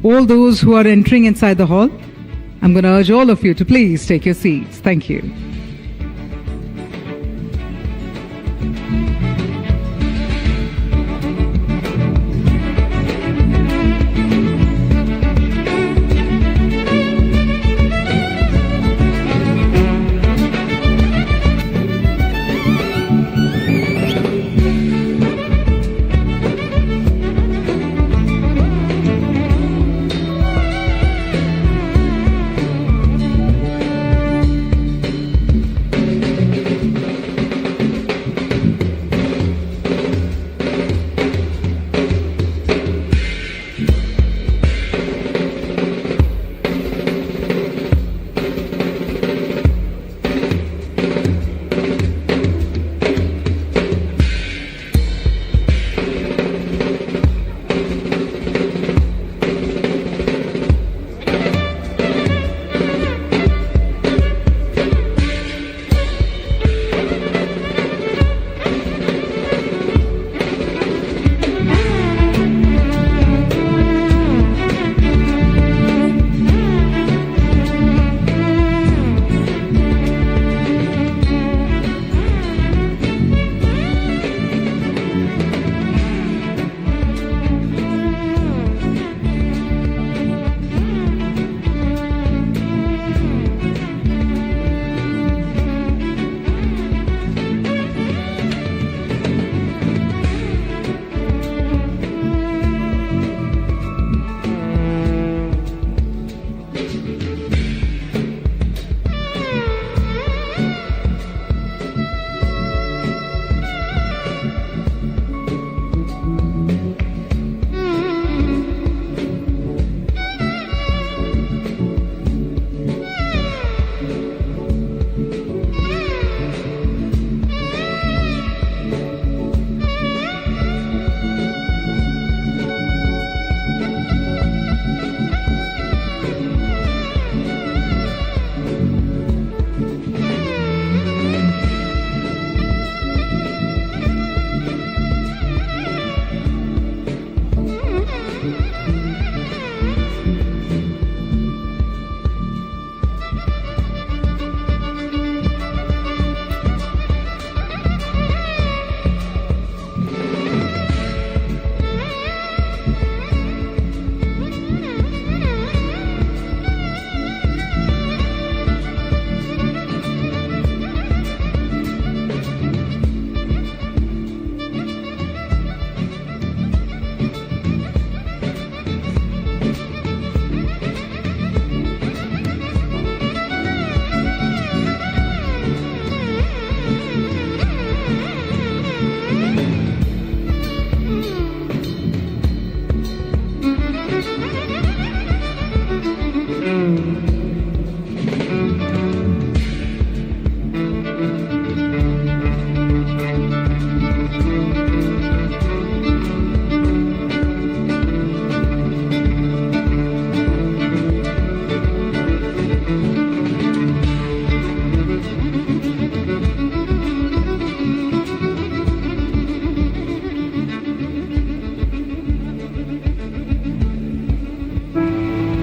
All those who are entering inside the hall, I'm going to urge all of you to please take your seats. Thank you.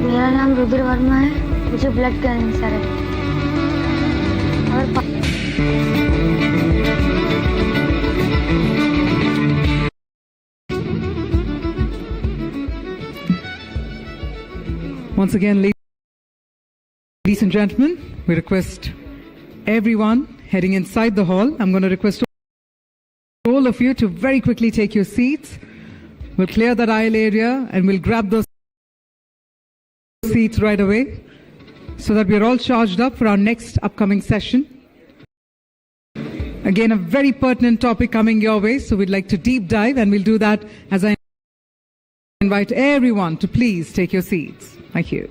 मेरा नाम रुद्र वर्मा है, मुझे blood cancer है और Once again, ladies and gentlemen, we request everyone heading inside the hall. I'm going to request all of you to very quickly take your seats. We'll clear that aisle area and we'll grab those seats right away so that we're all charged up for our next upcoming session. Again, a very pertinent topic coming your way, so we'd like to deep dive, and we'll do that as I invite everyone to please take your seats. Thank you.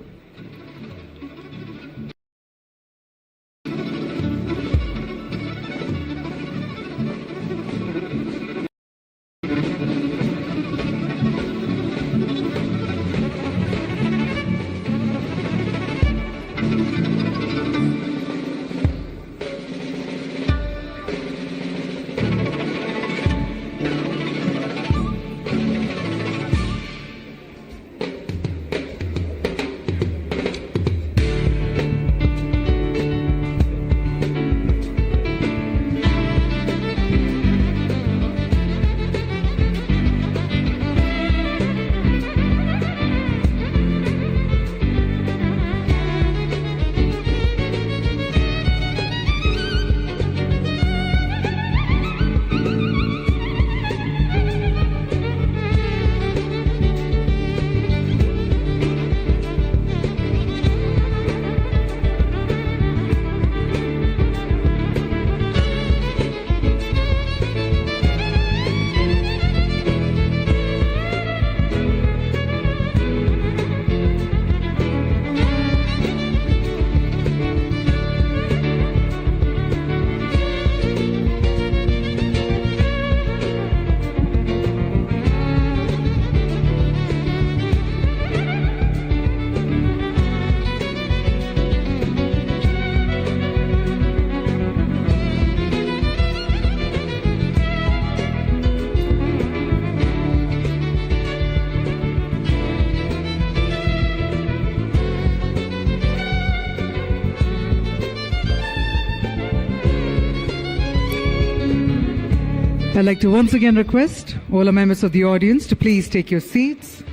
I'd like to once again request all our members of the audience to please take your seats.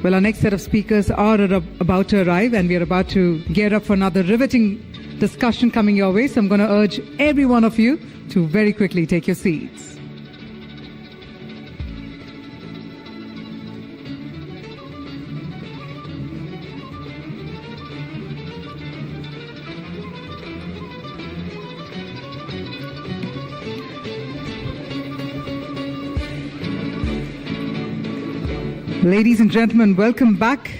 Well, our next set of speakers are about to arrive, and we are about to gear up for another riveting discussion coming your way. So I'm going to urge every one of you to very quickly take your seats. Ladies and gentlemen, welcome back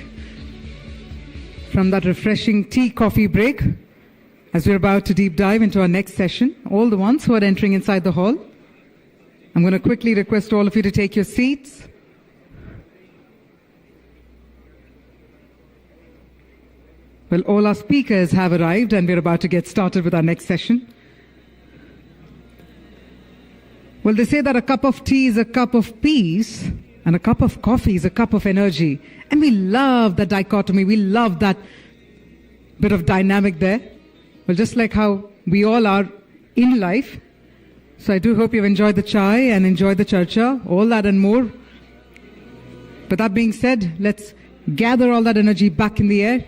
from that refreshing tea-coffee break as we're about to deep dive into our next session. All the ones who are entering inside the hall, I'm going to quickly request all of you to take your seats. Well, all our speakers have arrived and we're about to get started with our next session. Well, they say that a cup of tea is a cup of peace, and a cup of coffee is a cup of energy. And we love that dichotomy. We love that bit of dynamic there. Well, just like how we all are in life. So I do hope you've enjoyed the chai and enjoyed the charcha, all that and more. But that being said, let's gather all that energy back in the air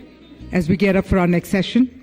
as we get up for our next session.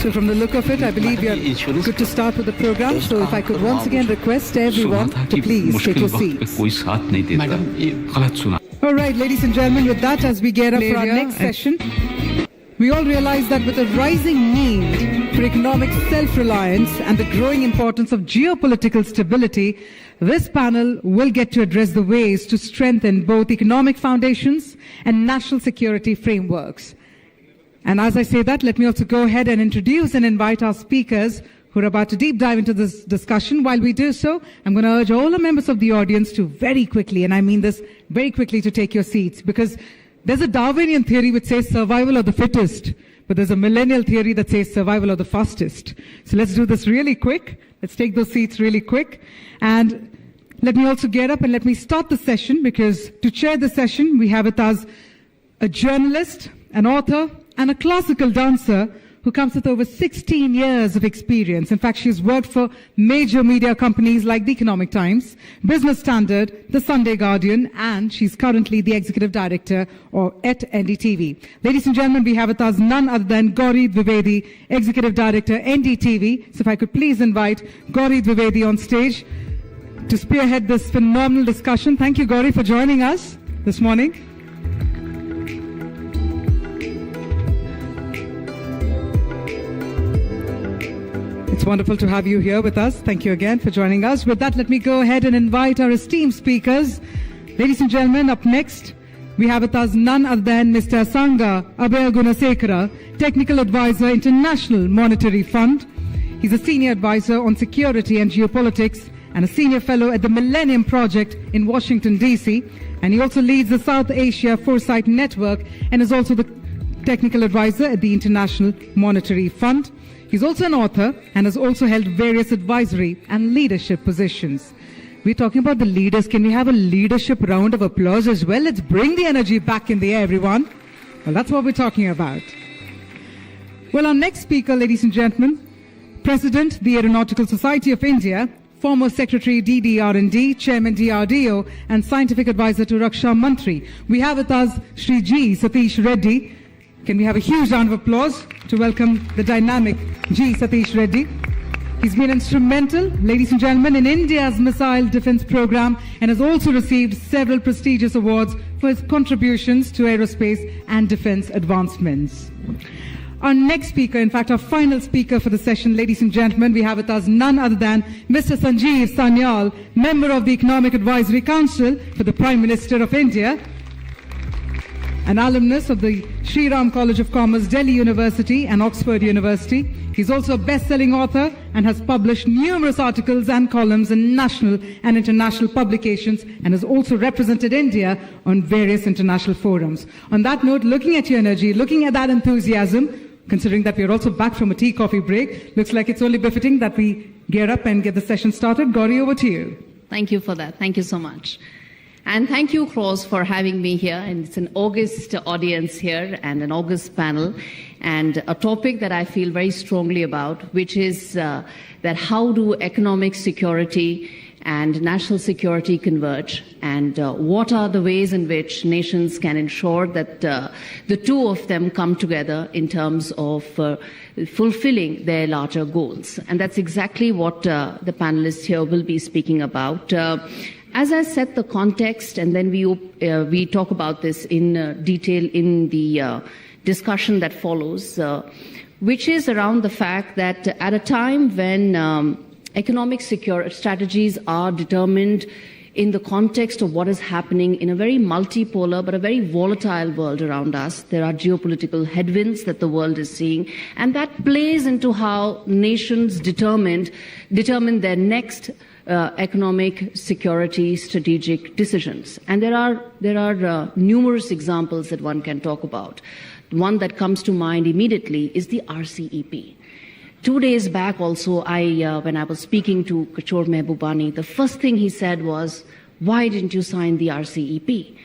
So from the look of it, I believe we are good to start with the program. So if I could once again request everyone to please take your seats. All right, ladies and gentlemen, with that, as we get up for our next session, we all realize that with the rising need for economic self-reliance and the growing importance of geopolitical stability, this panel will get to address the ways to strengthen both economic foundations and national security frameworks. And as I say that, let me also go ahead and introduce and invite our speakers who are about to deep dive into this discussion. While we do so, I'm going to urge all the members of the audience to very quickly, and I mean this very quickly, to take your seats, because there's a Darwinian theory which says survival of the fittest, but there's a millennial theory that says survival of the fastest. So let's do this really quick. Let's take those seats really quick. And let me also get up and let me start the session, because to chair the session, we have with us a journalist, an author, and a classical dancer who comes with over 16 years of experience. In fact, she's worked for major media companies like The Economic Times, Business Standard, The Sunday Guardian, and she's currently the executive director at NDTV. Ladies and gentlemen, we have with us none other than Gauri Dwivedi, executive director, NDTV. So if I could please invite Gauri Dwivedi on stage to spearhead this phenomenal discussion. Thank you, Gauri, for joining us this morning. It's wonderful to have you here with us. Thank you again for joining us. With that, let me go ahead and invite our esteemed speakers. Ladies and gentlemen, up next, we have with us none other than Mr. Sangha Abhay Gunasekara, Technical Advisor, International Monetary Fund. He's a Senior Advisor on Security and Geopolitics and a Senior Fellow at the Millennium Project in Washington, D.C. And he also leads the South Asia Foresight Network and is also the Technical Advisor at the International Monetary Fund. He's also an author and has also held various advisory and leadership positions. We're talking about the leaders. Can we have a leadership round of applause as well? Let's bring the energy back in the air, everyone. Well, that's what we're talking about. Well, our next speaker, ladies and gentlemen, President, the Aeronautical Society of India, former Secretary DDR&D, Chairman DRDO, and Scientific Advisor to Raksha Mantri. We have with us Shri G. Satish Reddy. Can we have a huge round of applause to welcome the dynamic G. Satish Reddy? He's been instrumental, ladies and gentlemen, in India's missile defense program and has also received several prestigious awards for his contributions to aerospace and defense advancements. Our next speaker, in fact, our final speaker for the session, ladies and gentlemen, we have with us none other than Mr. Sanjeev Sanyal, member of the Economic Advisory Council for the Prime Minister of India. an alumnus of the Sri Ram College of Commerce, Delhi University and Oxford University. He's also a best-selling author and has published numerous articles and columns in national and international publications and has also represented India on various international forums. On that note, looking at your energy, looking at that enthusiasm, considering that we're also back from a tea coffee break, looks like it's only befitting that we gear up and get the session started. Gauri, over to you. Thank you for that. Thank you so much. And thank you, Cross, for having me here. And it's an august audience here and an august panel. And a topic that I feel very strongly about, which is that how do economic security and national security converge, and what are the ways in which nations can ensure that the two of them come together in terms of fulfilling their larger goals. And that's exactly what the panelists here will be speaking about. As I set the context, and then we talk about this in detail in the discussion that follows, which is around the fact that at a time when economic security strategies are determined in the context of what is happening in a very multipolar but a very volatile world around us. There are geopolitical headwinds that the world is seeing, and that plays into how nations determine their next economic security strategic decisions. And there are numerous examples that one can talk about. One that comes to mind immediately is the RCEP. 2 days back also, when I was speaking to Kishore Mehbubani, the first thing he said was, why didn't you sign the RCEP?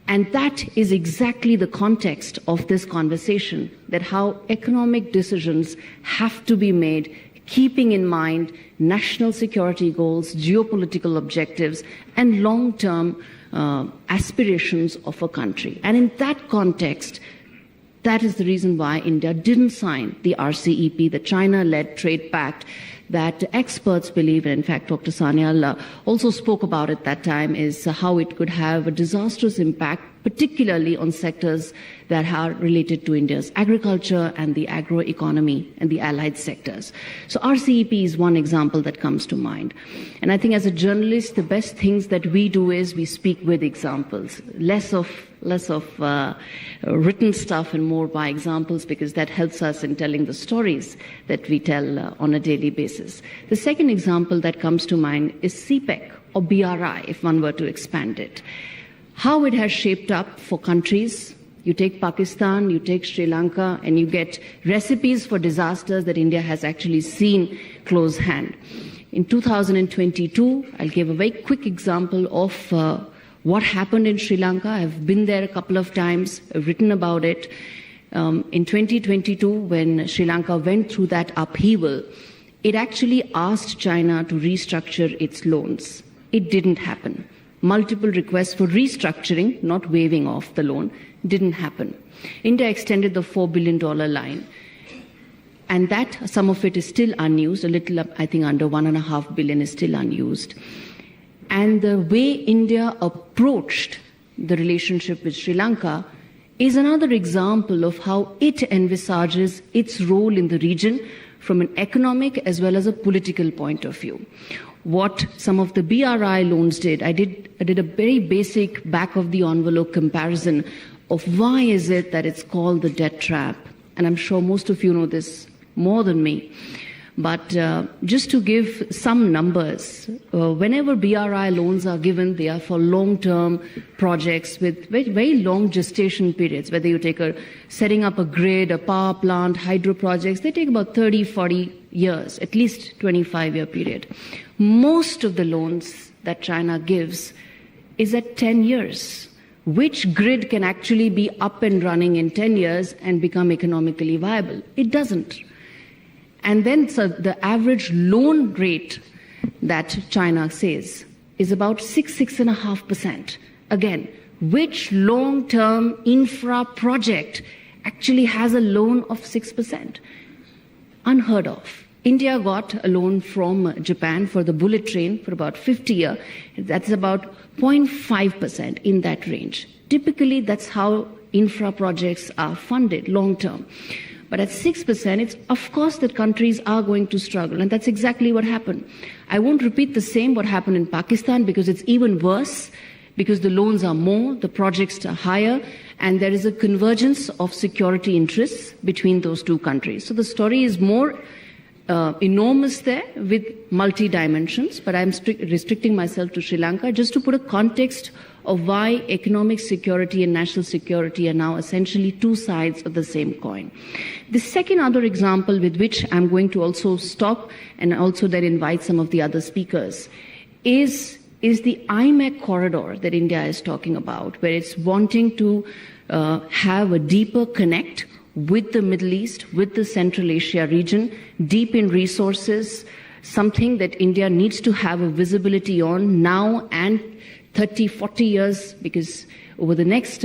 And that is exactly the context of this conversation, that how economic decisions have to be made keeping in mind national security goals, geopolitical objectives, and long-term aspirations of a country. And in that context, that is the reason why India didn't sign the RCEP, the China-led trade pact that experts believe, and in fact Dr. Sanyal also spoke about it that time, is how it could have a disastrous impact, particularly on sectors that are related to India's agriculture and the agro-economy and the allied sectors. So RCEP is one example that comes to mind. And I think as a journalist, the best things that we do is we speak with examples, less of written stuff and more by examples, because that helps us in telling the stories that we tell on a daily basis. The second example that comes to mind is CPEC, or BRI, if one were to expand it. How it has shaped up for countries. You take Pakistan, you take Sri Lanka, and you get recipes for disasters that India has actually seen close hand. In 2022, I'll give a very quick example of what happened in Sri Lanka. I've been there a couple of times, I've written about it. In 2022, when Sri Lanka went through that upheaval, it actually asked China to restructure its loans. It didn't happen. Multiple requests for restructuring, not waiving off the loan, didn't happen. India extended the $4 billion line. And that, some of it is still unused, a little, I think under $1.5 billion is still unused. And the way India approached the relationship with Sri Lanka is another example of how it envisages its role in the region from an economic as well as a political point of view. What some of the BRI loans did, I did a very basic back-of-the-envelope comparison of why is it that it's called the debt trap. And I'm sure most of you know this more than me. But just to give some numbers, whenever BRI loans are given, they are for long-term projects with very, very long gestation periods. Whether you take setting up a grid, a power plant, hydro projects, they take about 30, 40 years, at least 25-year period. Most of the loans that China gives is at 10 years. Which grid can actually be up and running in 10 years and become economically viable? It doesn't. And then so the average loan rate that China says is about 6.5%. Again, which long-term infra project actually has a loan of 6%? Unheard of. India got a loan from Japan for the bullet train for about 50 years. That's about 0.5% in that range. Typically, that's how infra projects are funded long-term. But at 6%, it's of course that countries are going to struggle, and that's exactly what happened. I won't repeat the same what happened in Pakistan because it's even worse, because the loans are more, the projects are higher, and there is a convergence of security interests between those two countries. So the story is more enormous there with multi-dimensions, but I'm restricting myself to Sri Lanka just to put a context of why economic security and national security are now essentially two sides of the same coin. The second other example with which I'm going to also stop and also then invite some of the other speakers is the IMEC corridor that India is talking about, where it's wanting to have a deeper connect with the Middle East, with the Central Asia region, deep in resources, something that India needs to have a visibility on now and 30, 40 years, because over the next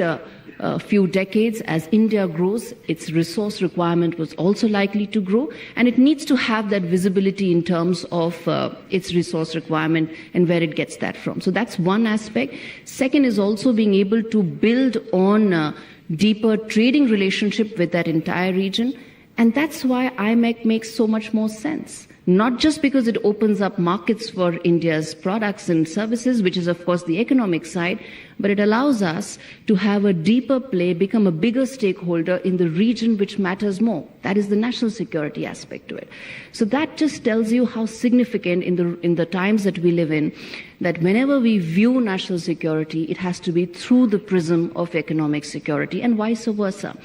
few decades, as India grows, its resource requirement was also likely to grow, and it needs to have that visibility in terms of its resource requirement and where it gets that from. So that's one aspect. Second is also being able to build on deeper trading relationship with that entire region, and that's why IMEC makes so much more sense. Not just because it opens up markets for India's products and services, which is of course the economic side, but it allows us to have a deeper play, become a bigger stakeholder in the region which matters more. That is the national security aspect to it. So that just tells you how significant in the times that we live in, that whenever we view national security, it has to be through the prism of economic security and vice versa.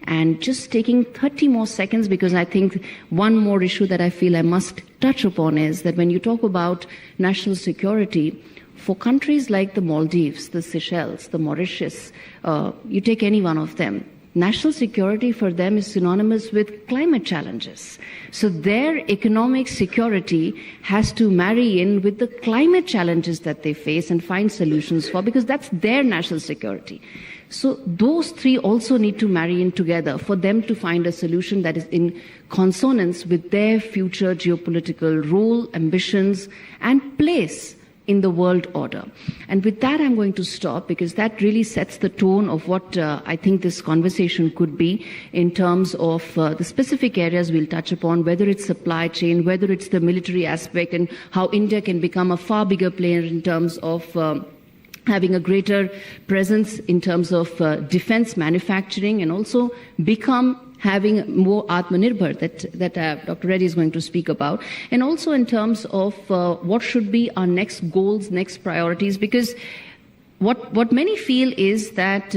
And just taking 30 more seconds, because I think one more issue that I feel I must touch upon is that when you talk about national security, for countries like the Maldives, the Seychelles, the Mauritius, you take any one of them, national security for them is synonymous with climate challenges. So their economic security has to marry in with the climate challenges that they face and find solutions for, because that's their national security. So those three also need to marry in together for them to find a solution that is in consonance with their future geopolitical role, ambitions, and place in the world order. And with that, I'm going to stop, because that really sets the tone of what I think this conversation could be in terms of the specific areas we'll touch upon, whether it's supply chain, whether it's the military aspect, and how India can become a far bigger player in terms of having a greater presence in terms of defense manufacturing, and also having more Atmanirbhar that Dr. Reddy is going to speak about, and also in terms of what should be our next goals, next priorities, because what many feel is that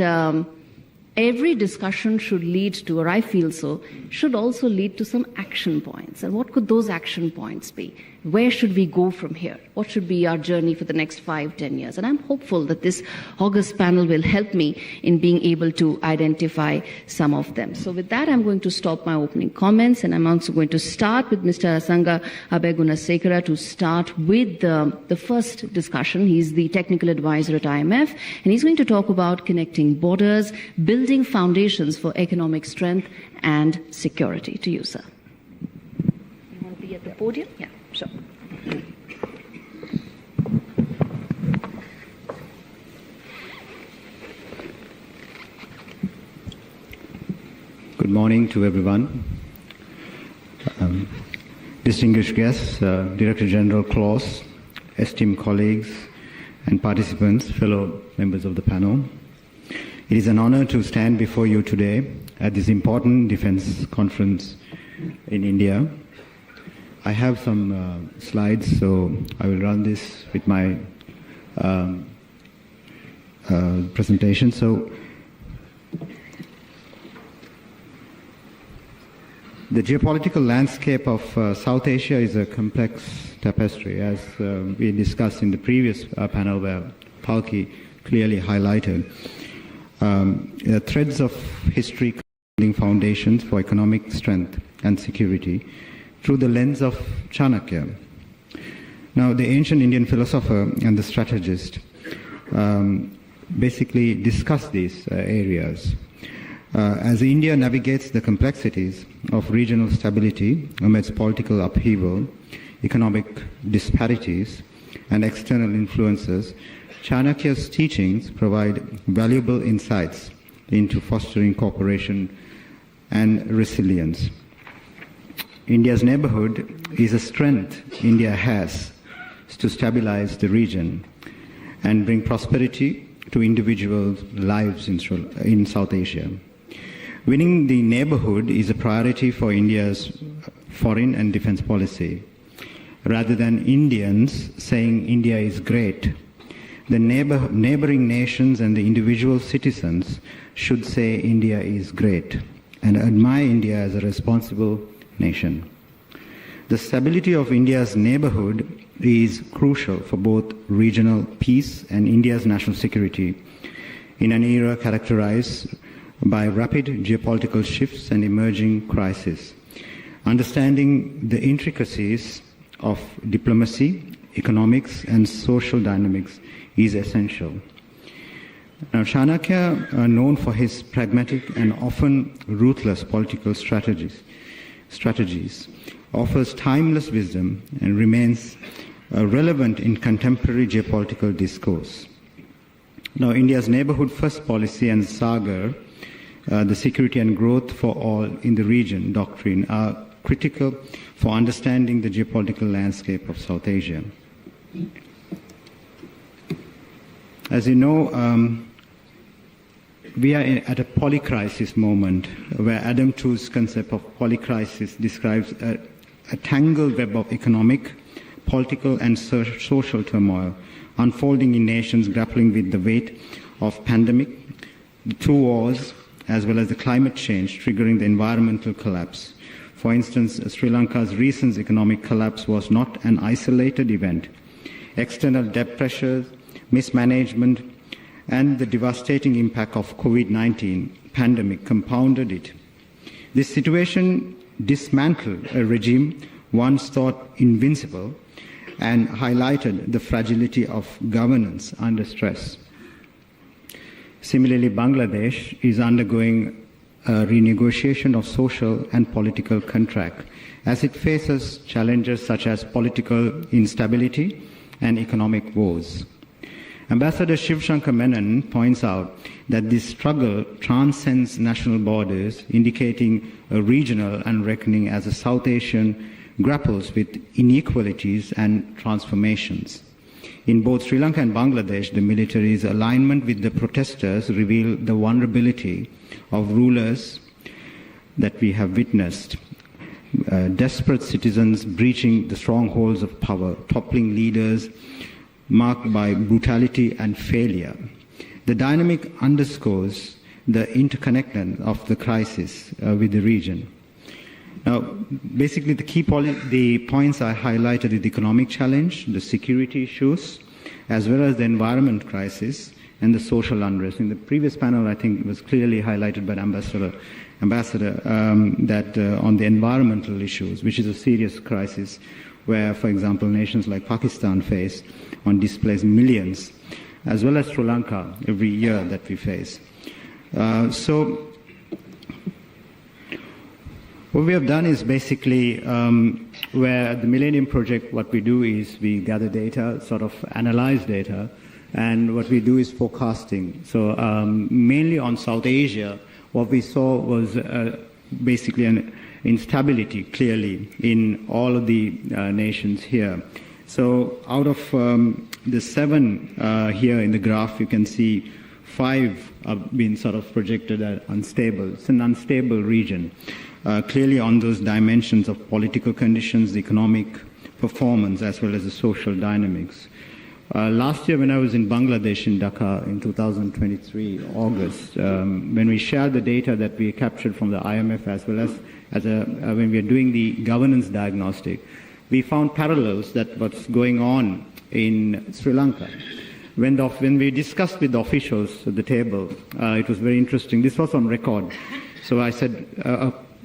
every discussion should lead to, or I feel so, should also lead to some action points. And what could those action points be? Where should we go from here? What should be our journey for the next 5-10 years? And I'm hopeful that this August panel will help me in being able to identify some of them. So with that, I'm going to stop my opening comments, and I'm also going to start with Mr. Asanga Abegunasekara to start with the first discussion. He's the technical advisor at IMF, and he's going to talk about connecting borders, building foundations for economic strength and security. To you, sir. You want to be at the podium? Yeah. Sure. Good morning to everyone. Distinguished guests, Director General Claus, esteemed colleagues and participants, fellow members of the panel. It is an honor to stand before you today at this important defense conference in India. I have some slides, so I will run this with my presentation. So, the geopolitical landscape of South Asia is a complex tapestry, as we discussed in the previous panel where Palki clearly highlighted. The threads of history building foundations for economic strength and security through the lens of Chanakya. Now, the ancient Indian philosopher and the strategist basically discussed these areas. As India navigates the complexities of regional stability amidst political upheaval, economic disparities, and external influences, Chanakya's teachings provide valuable insights into fostering cooperation and resilience. India's neighborhood is a strength India has to stabilize the region, and bring prosperity to individual lives in South Asia. Winning the neighborhood is a priority for India's foreign and defense policy. Rather than Indians saying India is great, the neighboring nations and the individual citizens should say India is great and admire India as a responsible nation. The stability of India's neighborhood is crucial for both regional peace and India's national security in an era characterized by rapid geopolitical shifts and emerging crises. Understanding the intricacies of diplomacy, economics, and social dynamics is essential. Now, Chanakya, known for his pragmatic and often ruthless political strategies, offers timeless wisdom and remains relevant in contemporary geopolitical discourse. Now, India's neighborhood first policy and Sagar, the security and growth for all in the region doctrine, are critical for understanding the geopolitical landscape of South Asia. As you know, we are at a polycrisis moment where Adam Tooze's concept of polycrisis describes a tangled web of economic, political, and social turmoil unfolding in nations grappling with the weight of pandemic, the two wars, as well as the climate change triggering the environmental collapse. For instance, Sri Lanka's recent economic collapse was not an isolated event. External debt pressures, mismanagement, and the devastating impact of COVID-19 pandemic compounded it. This situation dismantled a regime once thought invincible and highlighted the fragility of governance under stress. Similarly, Bangladesh is undergoing a renegotiation of social and political contract as it faces challenges such as political instability and economic woes. Ambassador Shiv Shankar Menon points out that this struggle transcends national borders, indicating a regional unreckoning as the South Asian grapples with inequalities and transformations. In both Sri Lanka and Bangladesh, the military's alignment with the protesters revealed the vulnerability of rulers that we have witnessed. Desperate citizens breaching the strongholds of power, toppling leaders marked by brutality and failure. The dynamic underscores the interconnectedness of the crisis with the region. Now, basically the points I highlighted is the economic challenge, the security issues, as well as the environment crisis and the social unrest. In the previous panel, I think it was clearly highlighted by the ambassador that on the environmental issues, which is a serious crisis, where, for example, nations like Pakistan face on displaced millions, as well as Sri Lanka every year that we face. So what we have done is basically where the Millennium Project, what we do is we gather data, sort of analyze data, and what we do is forecasting. So mainly on South Asia, what we saw was basically an instability, clearly, in all of the nations here. So out of the 7 here in the graph, you can see 5 have been sort of projected as unstable. It's an unstable region. Clearly on those dimensions of political conditions, the economic performance, as well as the social dynamics. Last year when I was in Bangladesh, in Dhaka, in 2023, August, when we shared the data that we captured from the IMF as well as when we are doing the governance diagnostic, we found parallels that what's going on in Sri Lanka. When we discussed with the officials at the table, it was very interesting. This was on record. So I said,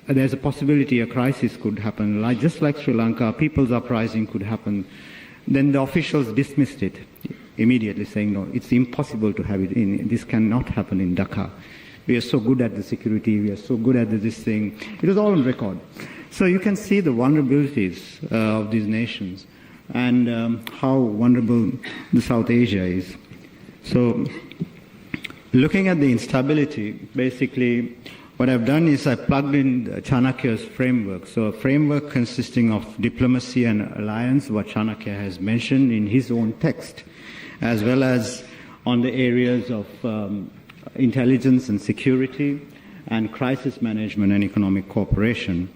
there's a possibility a crisis could happen, just like Sri Lanka, people's uprising could happen. Then the officials dismissed it immediately, saying, no, it's impossible to have it this cannot happen in Dhaka. We are so good at the security, we are so good at this thing. It was all on record. So you can see the vulnerabilities of these nations and how vulnerable the South Asia is. So looking at the instability, basically what I've done is I plugged in Chanakya's framework. So a framework consisting of diplomacy and alliance, what Chanakya has mentioned in his own text, as well as on the areas of intelligence and security, and crisis management and economic cooperation.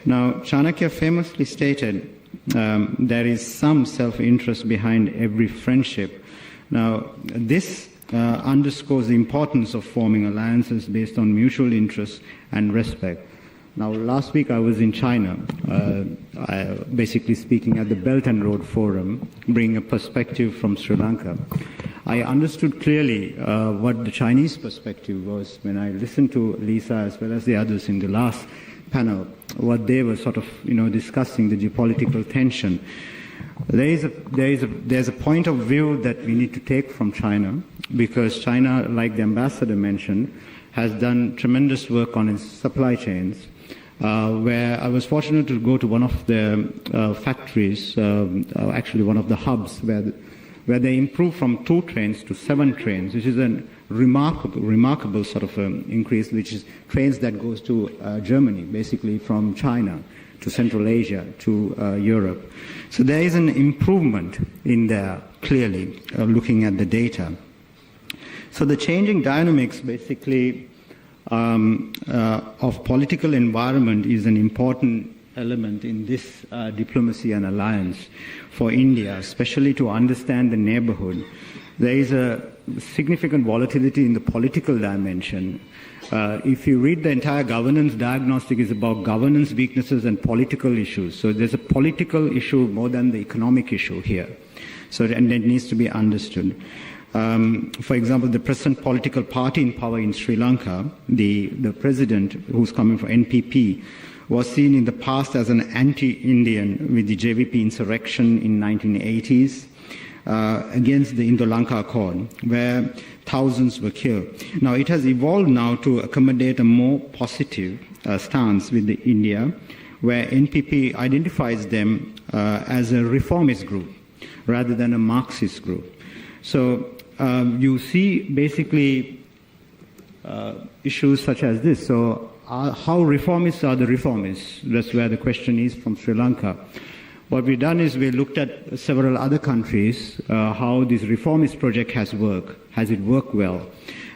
Now, Chanakya famously stated, there is some self-interest behind every friendship. Now, this underscores the importance of forming alliances based on mutual interest and respect. Now, last week I was in China, basically speaking at the Belt and Road Forum, bringing a perspective from Sri Lanka. I understood clearly what the Chinese perspective was when I listened to Lisa as well as the others in the last panel, what they were sort of, discussing, the geopolitical tension. There's a point of view that we need to take from China, because China, like the ambassador mentioned, has done tremendous work on its supply chains, where I was fortunate to go to one of the factories, actually one of the hubs, where they improved from 2 trains to 7 trains, which is a remarkable sort of increase, which is trains that goes to Germany, basically from China to Central Asia to Europe. So there is an improvement in there, clearly, looking at the data. So the changing dynamics, basically, of political environment is an important element in this diplomacy and alliance for India, especially to understand the neighborhood. There is a significant volatility in the political dimension. If you read the entire governance diagnostic, is about governance weaknesses and political issues. So there's a political issue more than the economic issue here. So, and it needs to be understood. For example, the present political party in power in Sri Lanka, the president, who's coming from NPP, was seen in the past as an anti-Indian with the JVP insurrection in 1980s against the Indo-Lanka Accord, where thousands were killed. Now, it has evolved now to accommodate a more positive stance with India, where NPP identifies them as a reformist group rather than a Marxist group. So you see basically issues such as this. So how reformists are the reformists? That's where the question is from Sri Lanka. What we've done is we looked at several other countries, how this reformist project has worked. Has it worked well?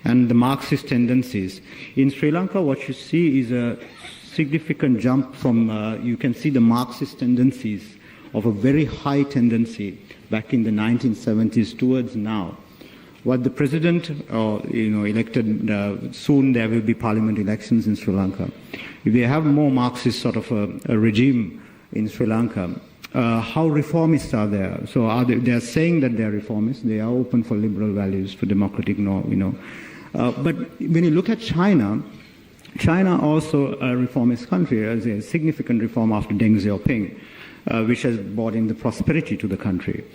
And the Marxist tendencies. In Sri Lanka, what you see is a significant jump from, you can see the Marxist tendencies of a very high tendency back in the 1970s towards now. What the president, elected, soon there will be parliament elections in Sri Lanka. If they have more Marxist sort of a regime in Sri Lanka, how reformists are there? So they are saying that they are reformists. They are open for liberal values, for democratic norm, but when you look at China, China also a reformist country, as a significant reform after Deng Xiaoping, which has brought in the prosperity to the country.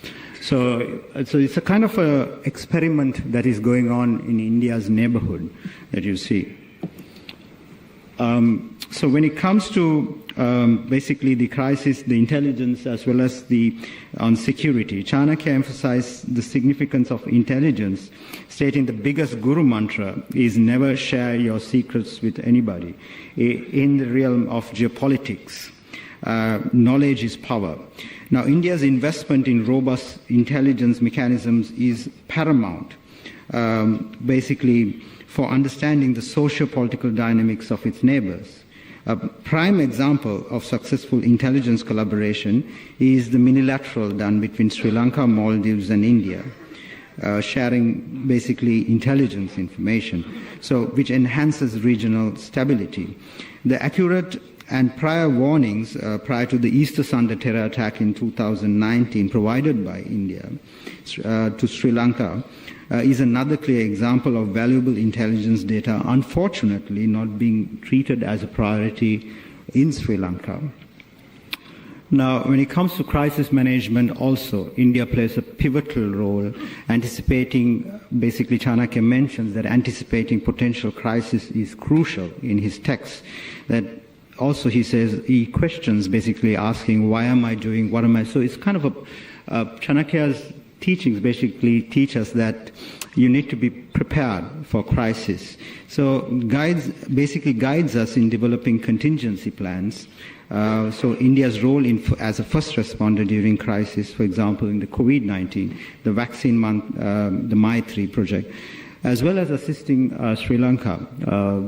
So it's a kind of a experiment that is going on in India's neighborhood that you see. So when it comes to basically the crisis, the intelligence, as well as on security, Chanakya emphasized the significance of intelligence, stating the biggest guru mantra is never share your secrets with anybody. In the realm of geopolitics, knowledge is power. Now, India's investment in robust intelligence mechanisms is paramount, basically for understanding the socio-political dynamics of its neighbors. A prime example of successful intelligence collaboration is the minilateral done between Sri Lanka, Maldives, and India, sharing basically intelligence information, so which enhances regional stability. The accurate and prior warnings prior to the Easter Sunday terror attack in 2019 provided by India to Sri Lanka is another clear example of valuable intelligence data, unfortunately not being treated as a priority in Sri Lanka. Now, when it comes to crisis management also, India plays a pivotal role, anticipating, basically Chanakya mentions that anticipating potential crisis is crucial in his text. That also he says, he questions basically asking, why am I doing, what am I, so it's kind of Chanakya's teachings basically teach us that you need to be prepared for crisis. So basically guides us in developing contingency plans. So India's role as a first responder during crisis, for example, in the COVID-19, the vaccine month, the Maitri project, as well as assisting Sri Lanka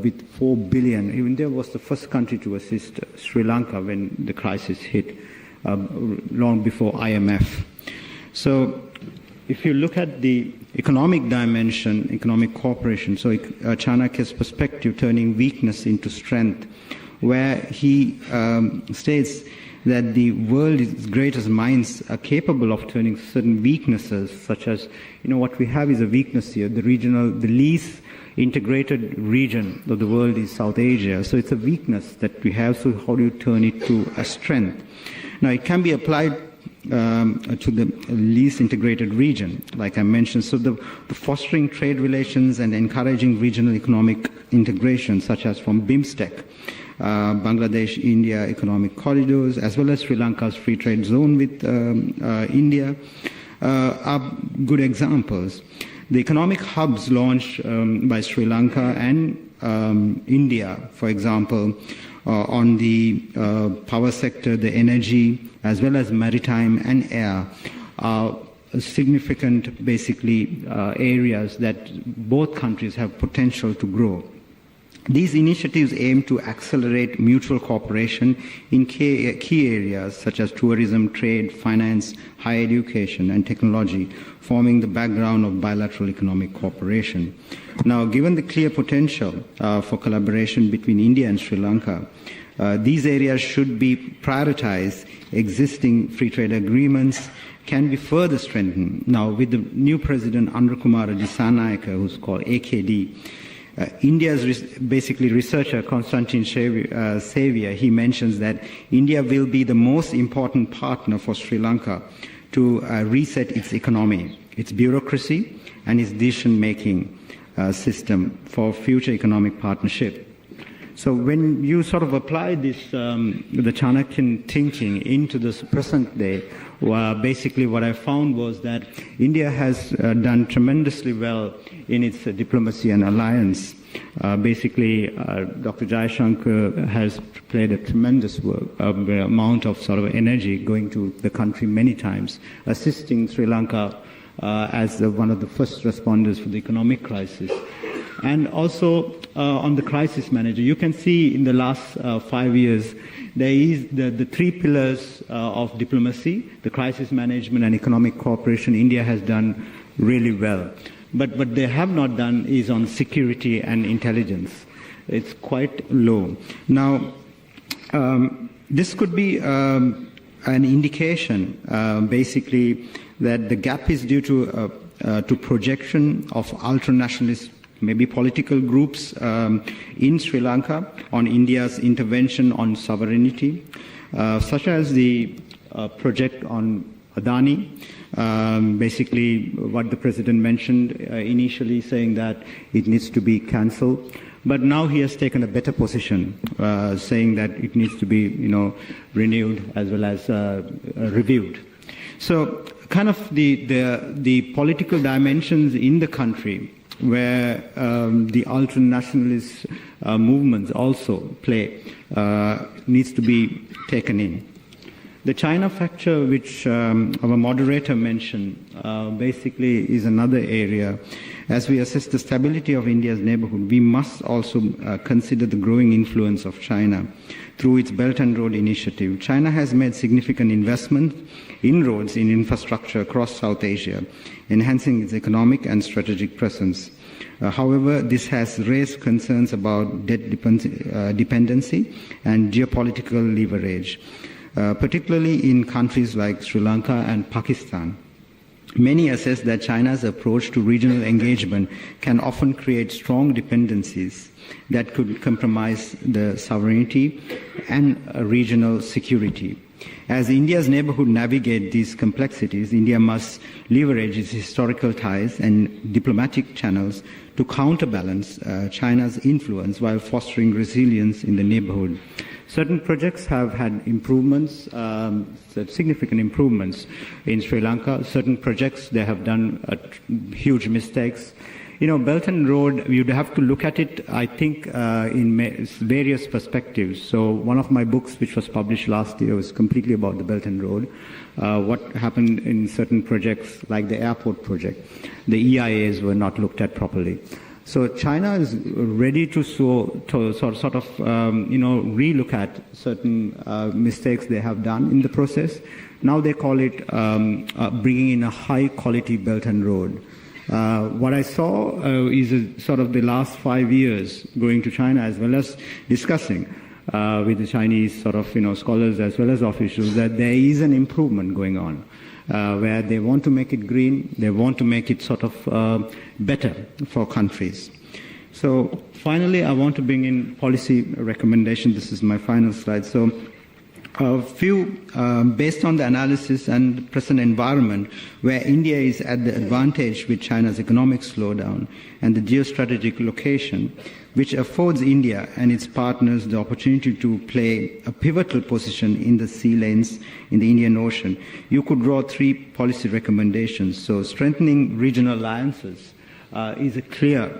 with 4 billion. India was the first country to assist Sri Lanka when the crisis hit, long before IMF. So if you look at the economic dimension, economic cooperation, so Chanakya's perspective, turning weakness into strength, where he states that the world's greatest minds are capable of turning certain weaknesses, such as, what we have is a weakness here. The least integrated region of the world is South Asia. So it's a weakness that we have. So how do you turn it to a strength? Now, it can be applied to the least integrated region, like I mentioned. So the fostering trade relations and encouraging regional economic integration, such as from BIMSTEC, Bangladesh, India economic corridors, as well as Sri Lanka's free trade zone with India, are good examples. The economic hubs launched by Sri Lanka and India, for example, on the power sector, the energy, as well as maritime and air, are significant, basically, areas that both countries have potential to grow. These initiatives aim to accelerate mutual cooperation in key areas such as tourism, trade, finance, higher education, and technology, forming the background of bilateral economic cooperation. Now, given the clear potential for collaboration between India and Sri Lanka, these areas should be prioritized. Existing free trade agreements can be further strengthened. Now, with the new president, Andrekumara Dissanayake, who's called AKD, India's basically researcher, Konstantin Xavier, he mentions that India will be the most important partner for Sri Lanka to reset its economy, its bureaucracy, and its decision-making system for future economic partnership. So when you sort of apply this, the Chanakyan thinking into this present day, basically what I found was that India has done tremendously well in its diplomacy and alliance. Basically, Dr. Jaishankar has played a tremendous amount of sort of energy going to the country many times, assisting Sri Lanka as one of the first responders for the economic crisis. And also on the crisis manager, you can see in the last 5 years, there is the three pillars of diplomacy, the crisis management and economic cooperation. India has done really well. But what they have not done is on security and intelligence. It's quite low. Now, this could be an indication, basically, that the gap is due to projection of ultranationalist, maybe political groups in Sri Lanka on India's intervention on sovereignty, such as the project on Adani, basically what the president mentioned initially, saying that it needs to be cancelled. But now he has taken a better position, saying that it needs to be, renewed as well as reviewed. So kind of the political dimensions in the country where the ultra-nationalist movements also play needs to be taken in. The China factor, which our moderator mentioned, basically is another area. As we assess the stability of India's neighborhood, we must also consider the growing influence of China through its Belt and Road Initiative. China has made significant inroads in infrastructure across South Asia, enhancing its economic and strategic presence. However, this has raised concerns about debt dependency and geopolitical leverage, particularly in countries like Sri Lanka and Pakistan. Many assess that China's approach to regional engagement can often create strong dependencies that could compromise the sovereignty and regional security. As India's neighborhood navigate these complexities, India must leverage its historical ties and diplomatic channels to counterbalance China's influence while fostering resilience in the neighborhood. Certain projects have had improvements, significant improvements in Sri Lanka. Certain projects, they have done huge mistakes. You know, Belt and Road, you'd have to look at it, I think, in various perspectives. So one of my books, which was published last year, was completely about the Belt and Road. What happened in certain projects, like the airport project. The EIAs were not looked at properly. So China is ready to relook at certain mistakes they have done in the process. Now they call it bringing in a high-quality Belt and Road. What I saw is sort of the last 5 years going to China as well as discussing with the Chinese scholars as well as officials that there is an improvement going on where they want to make it green, they want to make it better for countries. So finally, I want to bring in policy recommendation. This is my final slide. So a few, based on the analysis and present environment, where India is at the advantage with China's economic slowdown and the geostrategic location, which affords India and its partners the opportunity to play a pivotal position in the sea lanes in the Indian Ocean, you could draw 3 policy recommendations. So strengthening regional alliances is a clear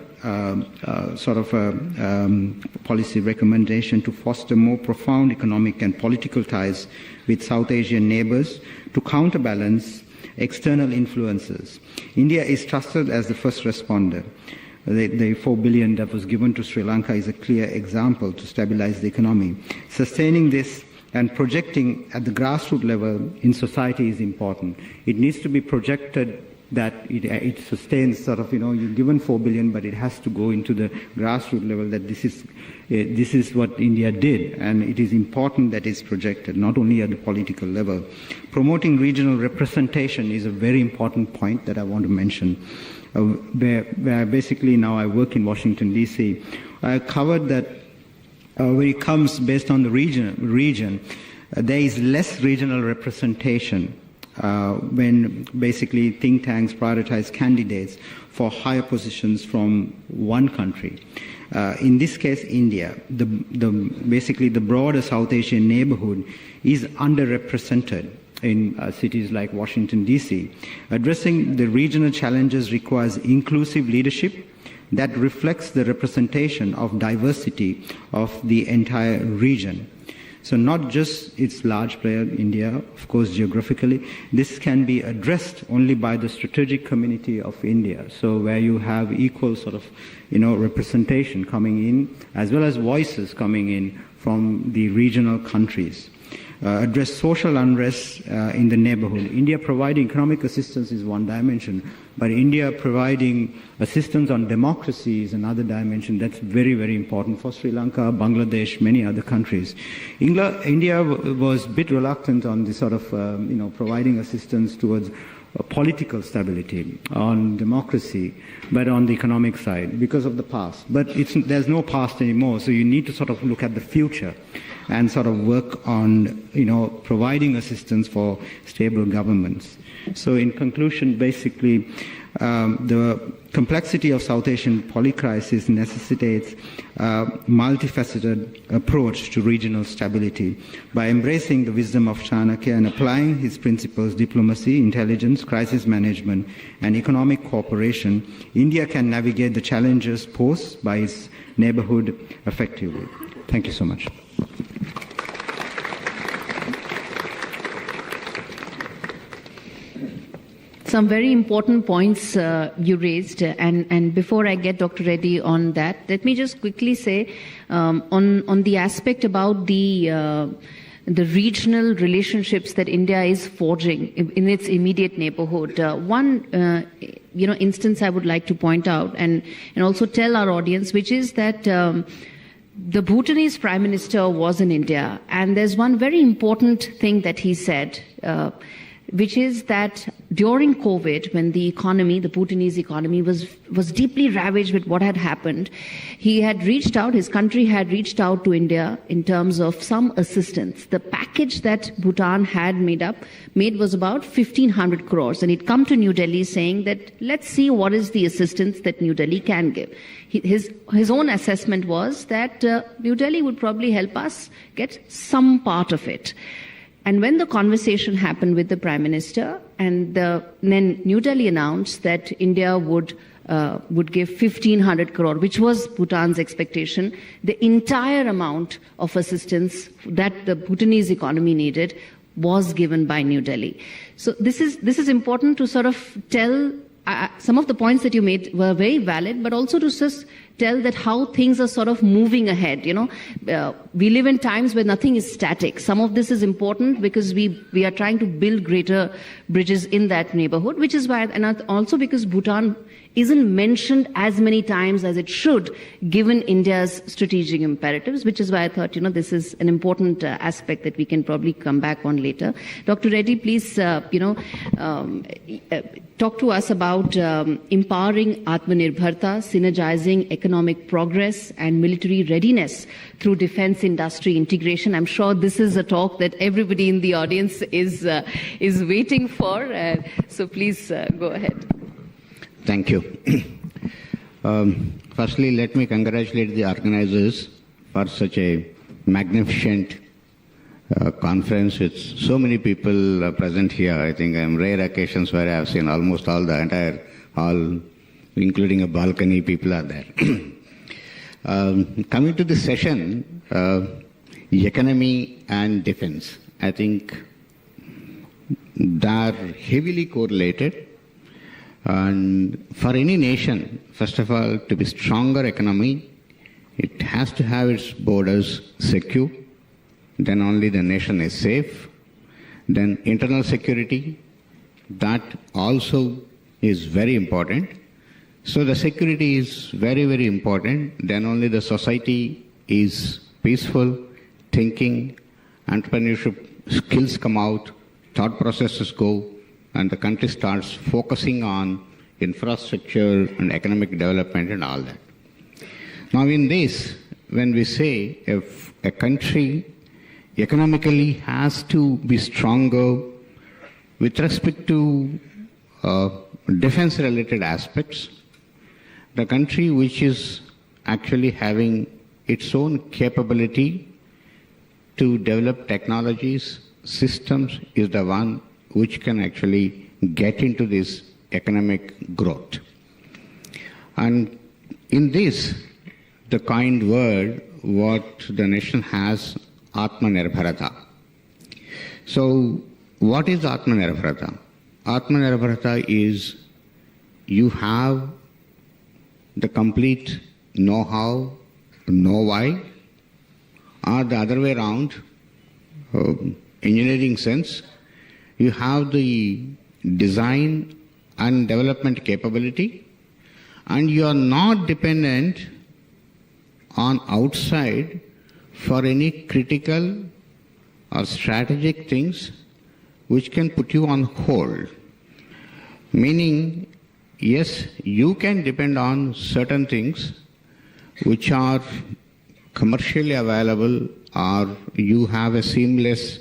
policy recommendation to foster more profound economic and political ties with South Asian neighbors to counterbalance external influences. India is trusted as the first responder. The 4 billion that was given to Sri Lanka is a clear example to stabilize the economy. Sustaining this and projecting at the grassroots level in society is important. It needs to be projected that it sustains you're given 4 billion, but it has to go into the grassroots level that this is what India did, and it is important that it's projected, not only at the political level. Promoting regional representation is a very important point that I want to mention. Where basically now I work in Washington, D.C., I covered that when it comes based on the region, there is less regional representation when basically think tanks prioritize candidates for higher positions from one country. In this case, India, basically the broader South Asian neighborhood is underrepresented in cities like Washington, D.C. Addressing the regional challenges requires inclusive leadership that reflects the representation of diversity of the entire region. So not just its large player, India, of course, geographically. This can be addressed only by the strategic community of India. So where you have equal representation coming in, as well as voices coming in from the regional countries. Address social unrest in the neighborhood. India providing economic assistance is one dimension, but India providing assistance on democracy is another dimension. That's very, very important for Sri Lanka, Bangladesh, many other countries. India was a bit reluctant on this providing assistance towards political stability, on democracy, but on the economic side because of the past. But there's no past anymore, so you need to look at the future and work on providing assistance for stable governments. So in conclusion, basically, the complexity of South Asian polycrisis necessitates a multifaceted approach to regional stability. By embracing the wisdom of Chanakya and applying his principles, diplomacy, intelligence, crisis management, and economic cooperation, India can navigate the challenges posed by its neighborhood effectively. Thank you so much. Some very important points you raised, and before I get Dr. Reddy on that, let me just quickly say on the aspect about the regional relationships that India is forging in its immediate neighborhood. One instance I would like to point out and also tell our audience, which is that the Bhutanese Prime Minister was in India, and there's one very important thing that he said, which is that during COVID, when the economy, the Bhutanese economy, was deeply ravaged with what had happened, he had reached out, his country had reached out to India in terms of some assistance. The package that Bhutan had made was about 1,500 crores. And he'd come to New Delhi saying that, let's see what is the assistance that New Delhi can give. His own assessment was that New Delhi would probably help us get some part of it. And when the conversation happened with the Prime Minister, and then New Delhi announced that India would give 1,500 crore, which was Bhutan's expectation, the entire amount of assistance that the Bhutanese economy needed was given by New Delhi. So this is important to sort of tell. Some of the points that you made were very valid, but also to just tell that how things are sort of moving ahead. We live in times where nothing is static. Some of this is important because we are trying to build greater bridges in that neighborhood, which is why, and also because Bhutan isn't mentioned as many times as it should, given India's strategic imperatives, which is why I thought, this is an important aspect that we can probably come back on later. Dr. Reddy, please, talk to us about empowering Atmanirbharta, synergizing economic progress and military readiness through defense industry integration. I'm sure this is a talk that everybody in the audience is waiting for. So please go ahead. Thank you. Firstly, let me congratulate the organizers for such a magnificent conference with so many people present here. I think rare occasions where I have seen almost all the entire hall, including a balcony, people are there. Coming to this session, economy and defense, I think they are heavily correlated. And for any nation, first of all, to be stronger economy, it has to have its borders secure. Then only the nation is safe. Then internal security, that also is very important. So the security is very, very important. Then only the society is peaceful, thinking, entrepreneurship skills come out, thought processes go, and the country starts focusing on infrastructure and economic development and all that. Now in this, when we say if a country economically has to be stronger with respect to defense-related aspects, the country which is actually having its own capability to develop technologies, systems, is the one which can actually get into this economic growth. And in this, the kind word, what the nation has, Atmanirbharta. So, what is Atmanirbharta? Atmanirbharta is you have the complete know-how, know-why, or the other way around, engineering sense, you have the design and development capability, and you are not dependent on outside for any critical or strategic things which can put you on hold. Meaning, yes, you can depend on certain things which are commercially available, or you have a seamless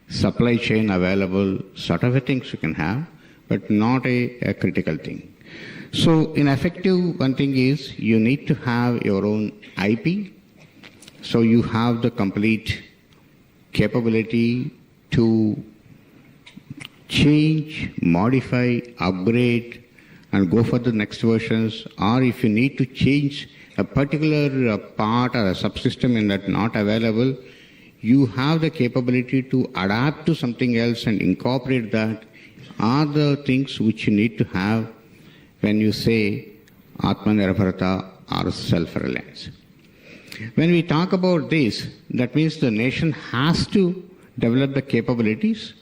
supply chain available, sort of a things you can have, but not a critical thing. So in effective, one thing is you need to have your own IP, so you have the complete capability to change, modify, upgrade, and go for the next versions, or if you need to change a particular part or a subsystem in that not available, you have the capability to adapt to something else and incorporate that, are the things which you need to have when you say Atmanirbharta or self-reliance. When we talk about this, that means the nation has to develop the capabilities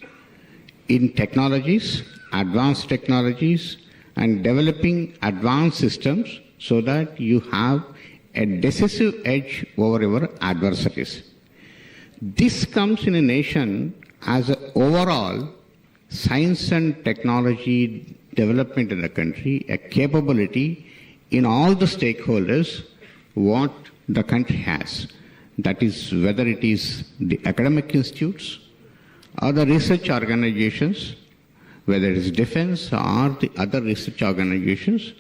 in technologies, advanced technologies, and developing advanced systems so that you have a decisive edge over your adversaries. This comes in a nation as an overall science and technology development in the country, a capability in all the stakeholders what the country has. That is, whether it is the academic institutes or the research organizations, whether it is defense or the other research organizations,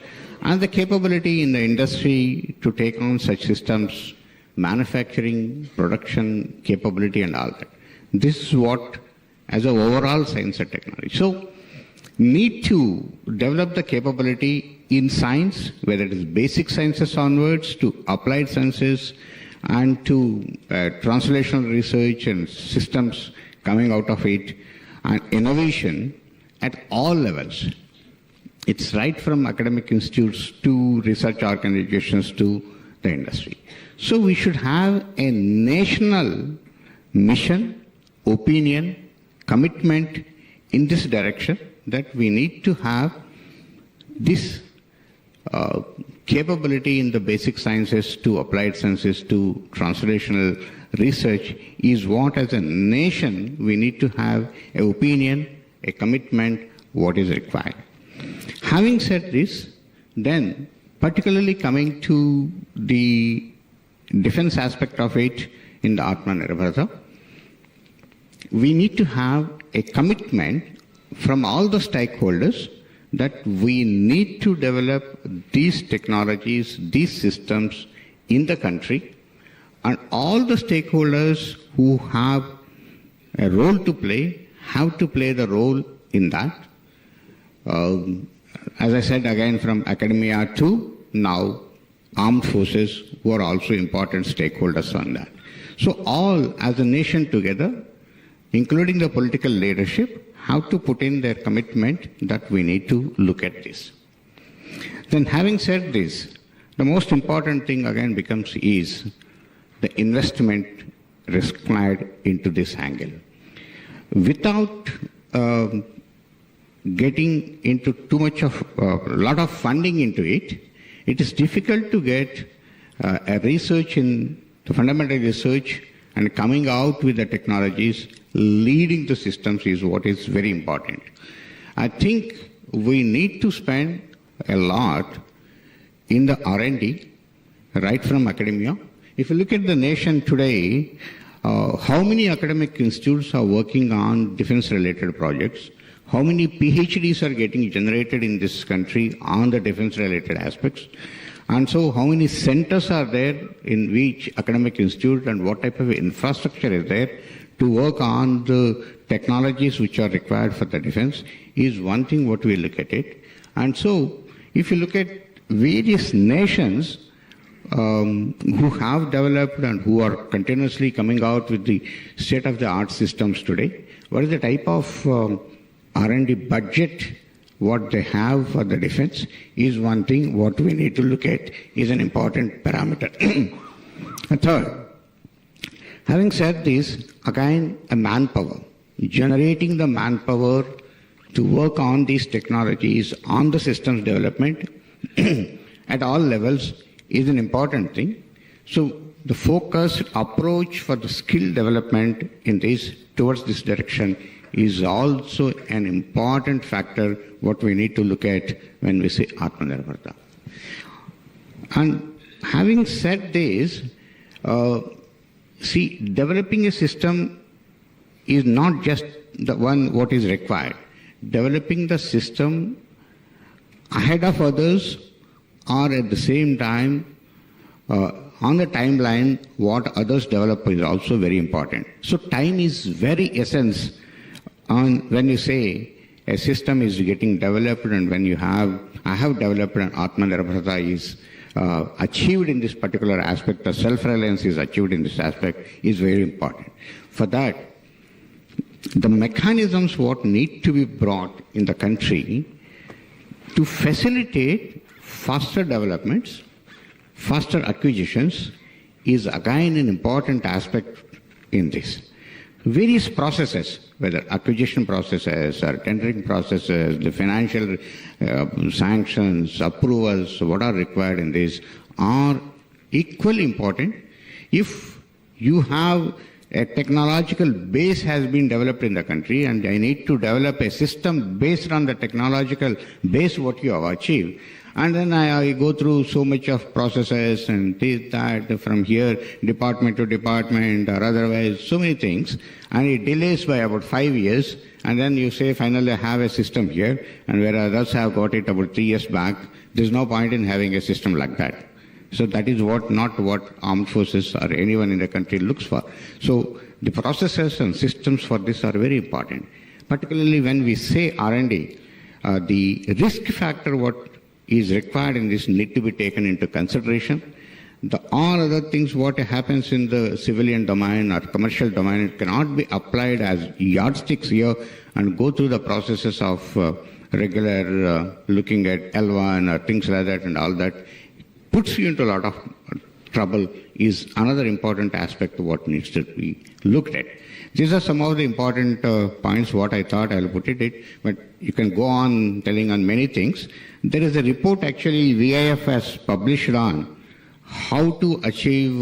and the capability in the industry to take on such systems, manufacturing, production capability and all that. This is what as an overall science and technology. So, need to develop the capability in science, whether it is basic sciences onwards to applied sciences and to translational research and systems coming out of it, and innovation at all levels. It's right from academic institutes to research organizations to the industry. So we should have a national mission, opinion, commitment in this direction that we need to have this capability in the basic sciences to applied sciences to translational research is what as a nation we need to have an opinion, a commitment, what is required. Having said this, then particularly coming to the defense aspect of it in the Atmanirbharta, we need to have a commitment from all the stakeholders that we need to develop these technologies, these systems in the country, and all the stakeholders who have a role to play have to play the role in that. As I said again, from academia to now armed forces who are also important stakeholders on that. So all as a nation together, including the political leadership, have to put in their commitment that we need to look at this. Then having said this, the most important thing again becomes is the investment required into this angle. Without getting into too much of a lot of funding into it, it is difficult to get a research in the fundamental research and coming out with the technologies, leading the systems is what is very important. I think we need to spend a lot in the R&D, right from academia. If you look at the nation today, how many academic institutes are working on defense-related projects? How many PhDs are getting generated in this country on the defense-related aspects? And so how many centers are there in which academic institute and what type of infrastructure is there to work on the technologies which are required for the defense is one thing what we look at it. And so if you look at various nations who have developed and who are continuously coming out with the state-of-the-art systems today, what is the type of R&D budget what they have for the defense is one thing what we need to look at is an important parameter. Third, having said this, again a manpower, generating the manpower to work on these technologies, on the systems development at all levels is an important thing. So the focused approach for the skill development in this towards this direction is also an important factor what we need to look at when we say Atmanirbharta. And having said this, see, developing a system is not just the one what is required. Developing the system ahead of others or at the same time on the timeline what others develop is also very important. So time is very essence on when you say a system is getting developed and when you have, I have developed an Atmanirbharta is achieved in this particular aspect, the self-reliance is achieved in this aspect is very important. For that, the mechanisms what need to be brought in the country to facilitate faster developments, faster acquisitions is again an important aspect in this. Various processes, whether acquisition processes or tendering processes, the financial sanctions, approvals, what are required in this are equally important. If you have a technological base has been developed in the country, and I need to develop a system based on the technological base what you have achieved. And then I go through so much of processes and this, that, from here, department to department, or otherwise, so many things. And it delays by about 5 years. And then you say, finally, I have a system here. And whereas others have got it about 3 years back, there's no point in having a system like that. So that is not what armed forces or anyone in the country looks for. So the processes and systems for this are very important. Particularly when we say R&D, the risk factor what is required in this need to be taken into consideration. All other things what happens in the civilian domain or commercial domain, it cannot be applied as yardsticks here and go through the processes of regular looking at L1 or things like that, and all that puts you into a lot of trouble is another important aspect of what needs to be looked at. These are some of the important points what I thought I'll put it, but you can go on telling on many things. There is a report actually VIF has published on how to achieve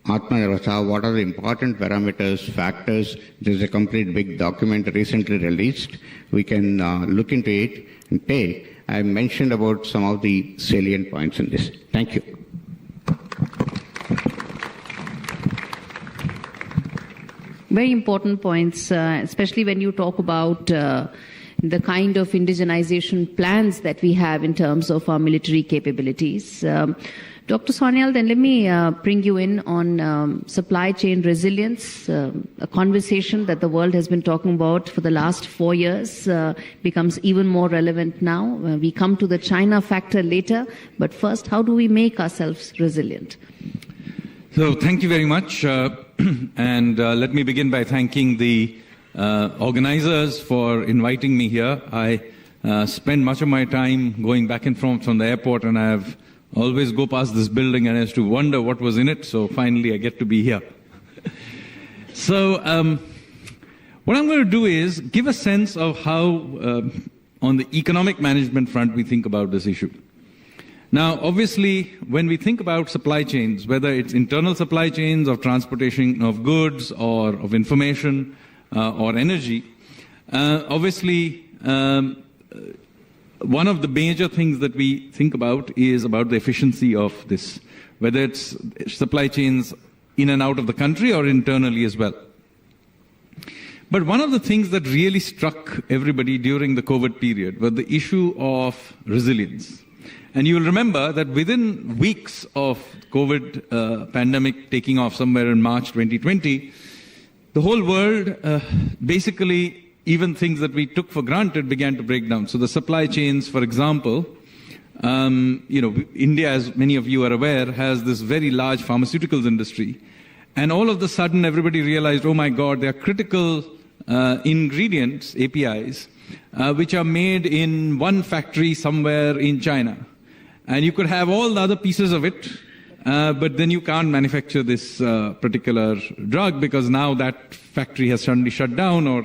Atmanirbhar, what are the important parameters, factors. There's a complete big document recently released. We can look into it and take. I mentioned about some of the salient points in this. Thank you. Very important points, especially when you talk about the kind of indigenization plans that we have in terms of our military capabilities. Dr. Sonyal, then let me bring you in on supply chain resilience, a conversation that the world has been talking about for the last 4 years, becomes even more relevant now. We come to the China factor later, but first, how do we make ourselves resilient? So thank you very much. And let me begin by thanking the organizers for inviting me here. I spend much of my time going back and forth from the airport, and I have always go past this building and I used to wonder what was in it. So finally I get to be here. So what I'm going to do is give a sense of how on the economic management front we think about this issue. Now, obviously, when we think about supply chains, whether it's internal supply chains of transportation of goods or of information or energy, obviously, one of the major things that we think about is about the efficiency of this, whether it's supply chains in and out of the country or internally as well. But one of the things that really struck everybody during the COVID period was the issue of resilience. And you will remember that within weeks of COVID pandemic taking off somewhere in March 2020, the whole world basically, even things that we took for granted began to break down. So the supply chains, for example, India, as many of you are aware, has this very large pharmaceuticals industry. And all of a sudden, everybody realized, oh my God, there are critical ingredients, APIs, which are made in one factory somewhere in China. And you could have all the other pieces of it, but then you can't manufacture this particular drug because now that factory has suddenly shut down, or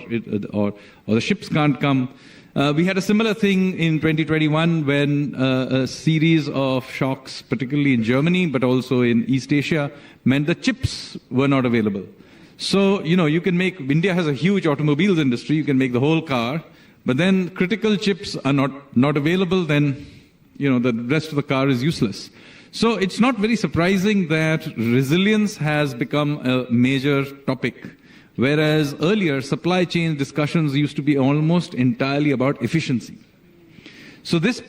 the ships can't come. We had a similar thing in 2021 when a series of shocks, particularly in Germany, but also in East Asia, meant the chips were not available. So, you can make, India has a huge automobiles industry, you can make the whole car, but then critical chips are not available, then, the rest of the car is useless. So it's not very surprising that resilience has become a major topic, whereas earlier supply chain discussions used to be almost entirely about efficiency. So this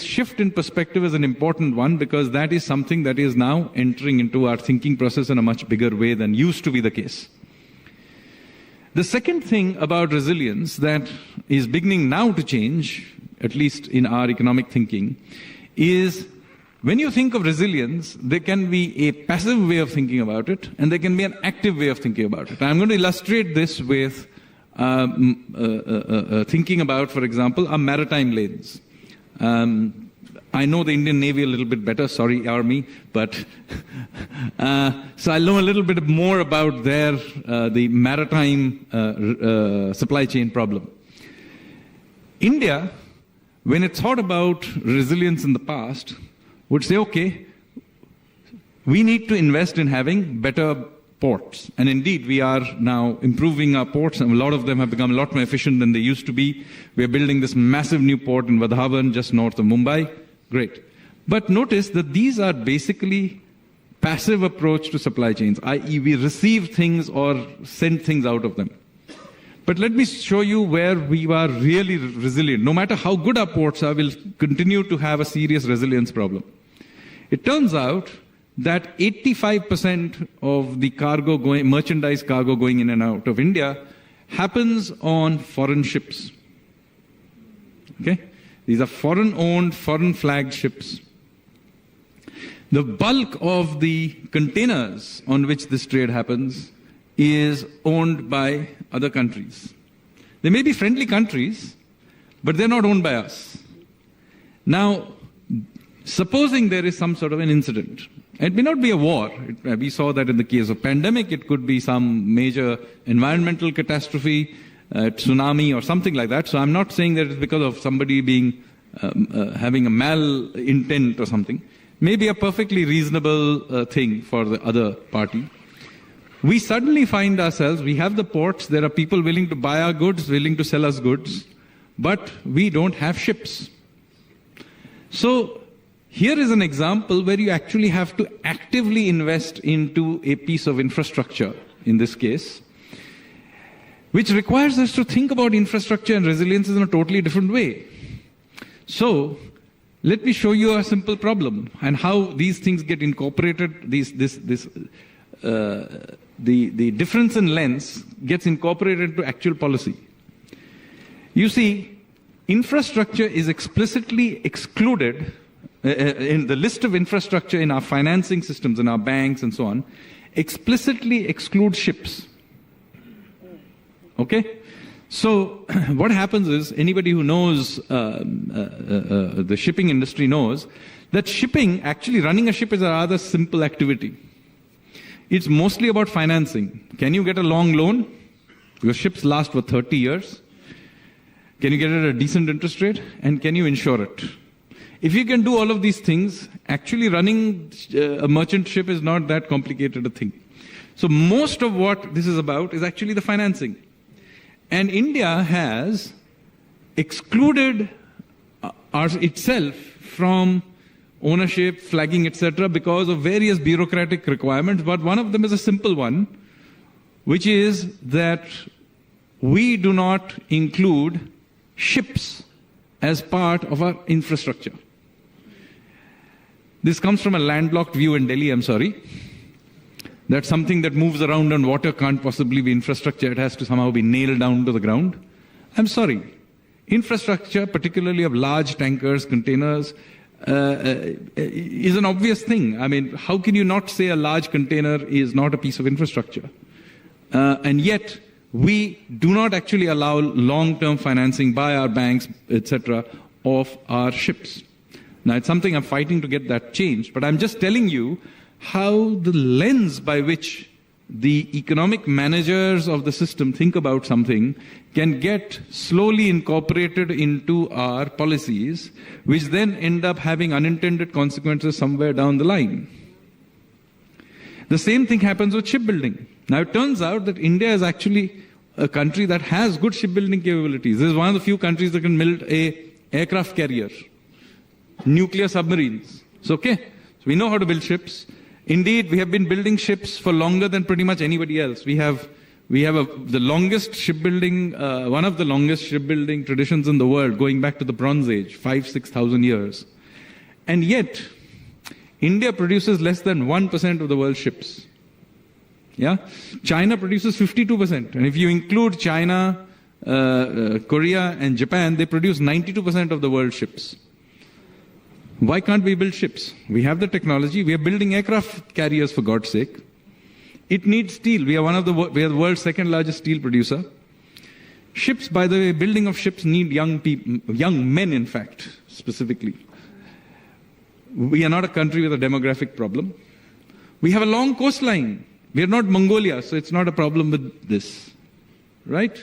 shift in perspective is an important one because that is something that is now entering into our thinking process in a much bigger way than used to be the case. The second thing about resilience that is beginning now to change, at least in our economic thinking, is when you think of resilience, there can be a passive way of thinking about it, and there can be an active way of thinking about it. I'm going to illustrate this with thinking about, for example, our maritime lanes. I know the Indian Navy a little bit better, sorry Army, but so I'll know a little bit more about the maritime supply chain problem. India, when it thought about resilience in the past, would say, okay, we need to invest in having better ports. And indeed, we are now improving our ports, and a lot of them have become a lot more efficient than they used to be. We are building this massive new port in Vadhavan, just north of Mumbai. Great. But notice that these are basically passive approach to supply chains, i.e. we receive things or send things out of them. But let me show you where we are really resilient. No matter how good our ports are, we'll continue to have a serious resilience problem. It turns out that 85% of the merchandise cargo going in and out of India happens on foreign ships. Okay? These are foreign-owned, foreign-flagged ships. The bulk of the containers on which this trade happens is owned by other countries. They may be friendly countries, but they're not owned by us. Now, supposing there is some sort of an incident, it may not be a war. We saw that in the case of pandemic. It could be some major environmental catastrophe, tsunami or something like that. So I'm not saying that it's because of somebody being having a malintent or something. Maybe a perfectly reasonable thing for the other party. We suddenly find ourselves, we have the ports, there are people willing to buy our goods, willing to sell us goods, but we don't have ships. So here is an example where you actually have to actively invest into a piece of infrastructure, in this case, which requires us to think about infrastructure and resilience in a totally different way. So let me show you a simple problem and how these things get incorporated, the difference in lens gets incorporated into actual policy. You see, infrastructure is explicitly excluded in the list of infrastructure in our financing systems, in our banks and so on, explicitly excludes ships. Okay? So what happens is, anybody who knows the shipping industry knows that shipping, actually running a ship is a rather simple activity. It's mostly about financing. Can you get a long loan? Your ships last for 30 years. Can you get it at a decent interest rate? And can you insure it? If you can do all of these things, actually running a merchant ship is not that complicated a thing. So most of what this is about is actually the financing. And India has excluded itself from ownership, flagging, etc. because of various bureaucratic requirements, but one of them is a simple one, which is that we do not include ships as part of our infrastructure. This comes from a landlocked view in Delhi, I'm sorry. That something that moves around on water can't possibly be infrastructure. It has to somehow be nailed down to the ground. I'm sorry. Infrastructure, particularly of large tankers, containers, is an obvious thing. I mean, how can you not say a large container is not a piece of infrastructure? And yet, we do not actually allow long-term financing by our banks, etc., of our ships. Now, it's something I'm fighting to get that changed, but I'm just telling you how the lens by which the economic managers of the system think about something can get slowly incorporated into our policies, which then end up having unintended consequences somewhere down the line. The same thing happens with shipbuilding. Now, it turns out that India is actually a country that has good shipbuilding capabilities. This is one of the few countries that can build an aircraft carrier, nuclear submarines. It's okay. So we know how to build ships. Indeed, we have been building ships for longer than pretty much anybody else. We have the longest shipbuilding, one of the longest shipbuilding traditions in the world, going back to the Bronze Age, 5,000-6,000 years. And yet, India produces less than 1% of the world's ships. Yeah? China produces 52%. And if you include China, Korea, and Japan, they produce 92% of the world's ships. Why can't we build ships? We have the technology. We are building aircraft carriers, for God's sake. It needs steel. We are the world's second largest steel producer. Ships, by the way, building of ships need young people, young men, in fact, specifically. We are not a country with a demographic problem. We have a long coastline. We are not Mongolia, so it's not a problem with this, right?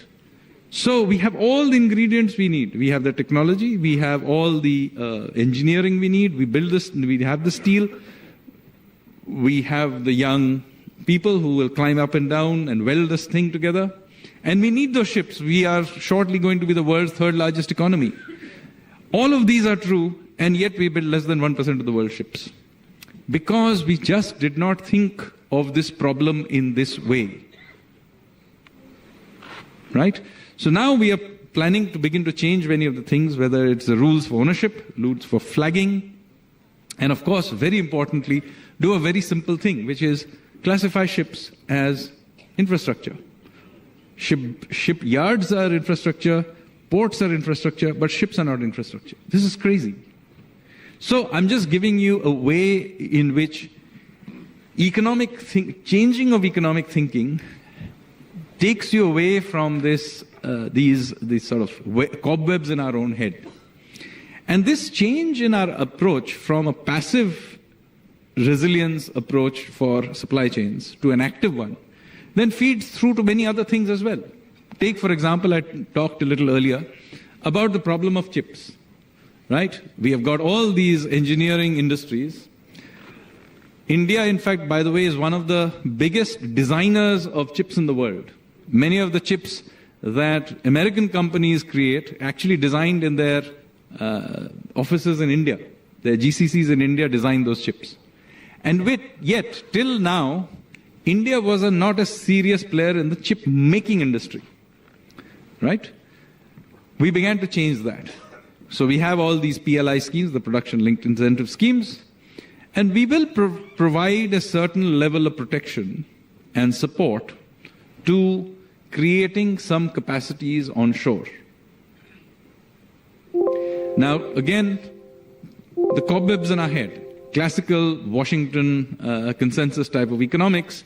So we have all the ingredients we need. We have the technology, we have all the engineering we need, we build this, we have the steel, we have the young people who will climb up and down and weld this thing together. And we need those ships. We are shortly going to be the world's third largest economy. All of these are true, and yet we build less than 1% of the world's ships. Because we just did not think of this problem in this way. Right? So now we are planning to begin to change many of the things, whether it's the rules for ownership, rules for flagging, and of course, very importantly, do a very simple thing, which is classify ships as infrastructure. Shipyards are infrastructure, ports are infrastructure, but ships are not infrastructure. This is crazy. So I'm just giving you a way in which changing of economic thinking takes you away from these sort of cobwebs in our own head. And this change in our approach from a passive resilience approach for supply chains to an active one then feeds through to many other things as well. Take, for example, I talked a little earlier about the problem of chips, right? We have got all these engineering industries. India, in fact, by the way, is one of the biggest designers of chips in the world. Many of the chips that American companies create actually designed in their offices in India. Their GCCs in India design those chips. And yet, till now, India was not a serious player in the chip making industry, right? We began to change that. So we have all these PLI schemes, the production linked incentive schemes, and we will provide a certain level of protection and support to creating some capacities onshore. Now, again, the cobwebs in our head, classical Washington consensus type of economics,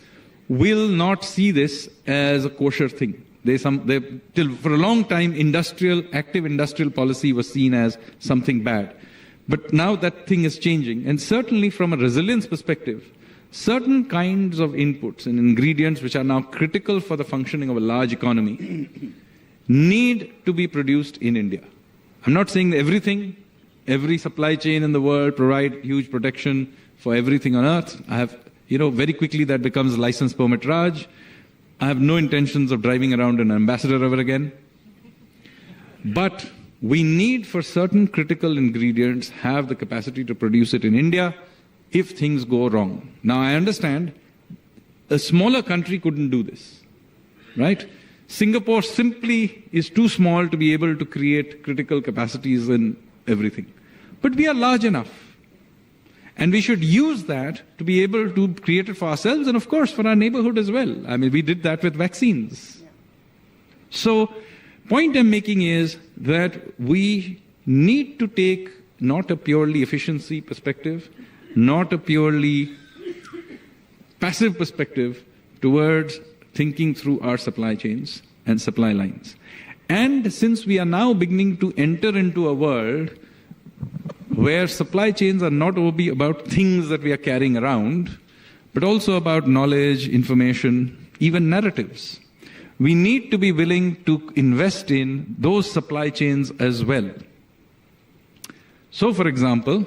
will not see this as a kosher thing. For a long time, active industrial policy was seen as something bad. But now that thing is changing. And certainly from a resilience perspective, certain kinds of inputs and ingredients which are now critical for the functioning of a large economy need to be produced in India. I'm not saying that every supply chain in the world provide huge protection for everything on earth. I have, very quickly that becomes license permit Raj. I have no intentions of driving around an ambassador ever again. But we need, for certain critical ingredients, have the capacity to produce it in India if things go wrong. Now, I understand a smaller country couldn't do this, right? Singapore simply is too small to be able to create critical capacities in everything. But we are large enough. And we should use that to be able to create it for ourselves and, of course, for our neighborhood as well. I mean, we did that with vaccines. So, point I'm making is that we need to take not a purely efficiency perspective, not a purely passive perspective towards thinking through our supply chains and supply lines. And since we are now beginning to enter into a world where supply chains are not only about things that we are carrying around, but also about knowledge, information, even narratives, we need to be willing to invest in those supply chains as well. So, for example,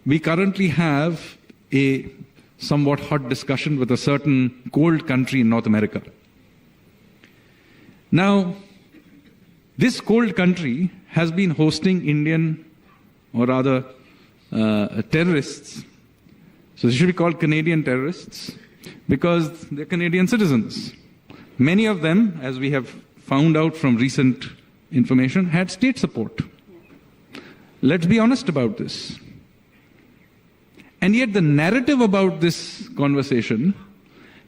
we currently have a somewhat hot discussion with a certain cold country in North America. Now, this cold country has been hosting Indian, or rather terrorists. So they should be called Canadian terrorists because they're Canadian citizens. Many of them, as we have found out from recent information, had state support. Let's be honest about this. And yet the narrative about this conversation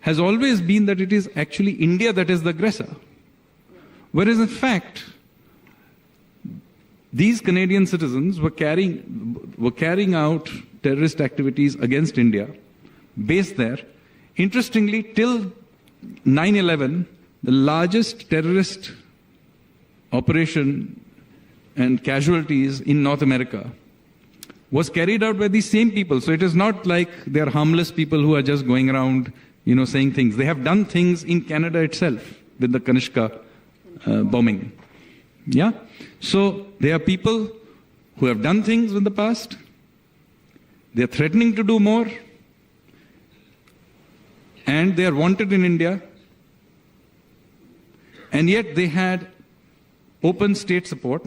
has always been that it is actually India that is the aggressor. Whereas in fact, these Canadian citizens were carrying out terrorist activities against India, based there. Interestingly, till 9/11, the largest terrorist operation and casualties in North America was carried out by these same people. So it is not like they are harmless people who are just going around, saying things. They have done things in Canada itself with the Kanishka bombing. Yeah? So they are people who have done things in the past. They are threatening to do more. and they are wanted in India, and yet they had open state support.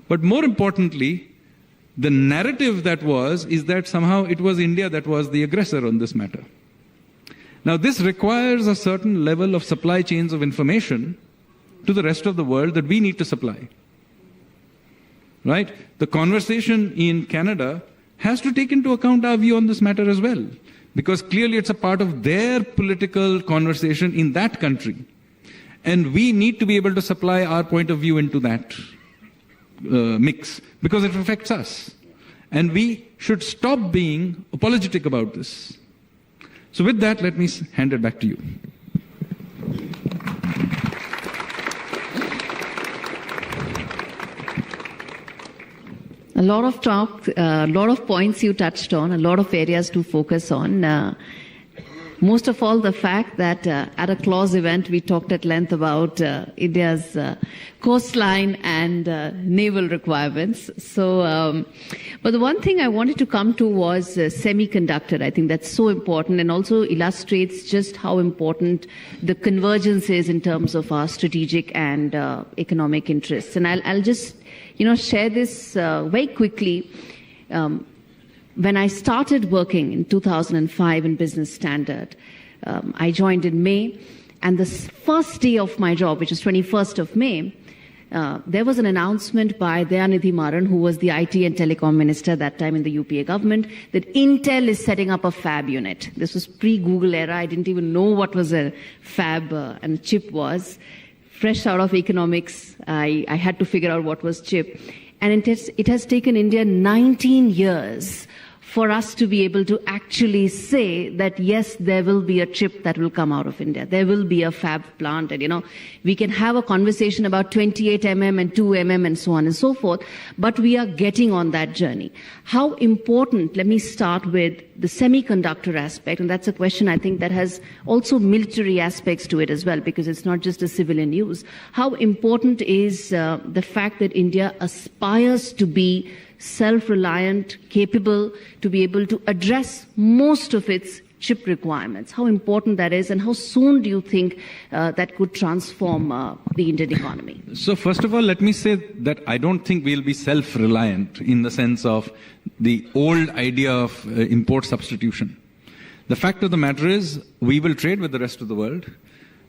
But more importantly, the narrative is that somehow it was India that was the aggressor on this matter. Now, this requires a certain level of supply chains of information to the rest of the world that we need to supply. Right? The conversation in Canada has to take into account our view on this matter as well, because clearly it's a part of their political conversation in that country. And we need to be able to supply our point of view into that mix, because it affects us. And we should stop being apologetic about this. So with that, let me hand it back to you. A lot of talk, a lot of points you touched on, a lot of areas to focus on. Most of all, the fact that at a clause event, we talked at length about India's coastline and naval requirements. So, but the one thing I wanted to come to was semiconductor. I think that's so important, and also illustrates just how important the convergence is in terms of our strategic and economic interests. And I'll just, share this very quickly. When I started working in 2005 in Business Standard, I joined in May, and the first day of my job, which is 21st of May, there was an announcement by Dayanidhi Maran, who was the IT and Telecom Minister that time in the UPA government, that Intel is setting up a fab unit. This was pre-Google era. I didn't even know what was a fab and a chip was. Fresh out of economics, I had to figure out what was chip. And it has taken India 19 years for us to be able to actually say that, yes, there will be a chip that will come out of India. There will be a fab plant. And, we can have a conversation about 28 mm and 2 mm and so on and so forth, but we are getting on that journey. How important, let me start with the semiconductor aspect, and that's a question I think that has also military aspects to it as well, because it's not just a civilian use. How important is the fact that India aspires to be self-reliant, capable, to be able to address most of its chip requirements? How important that is, and how soon do you think that could transform the Indian economy? So first of all, let me say that I don't think we'll be self-reliant in the sense of the old idea of import substitution. The fact of the matter is, we will trade with the rest of the world.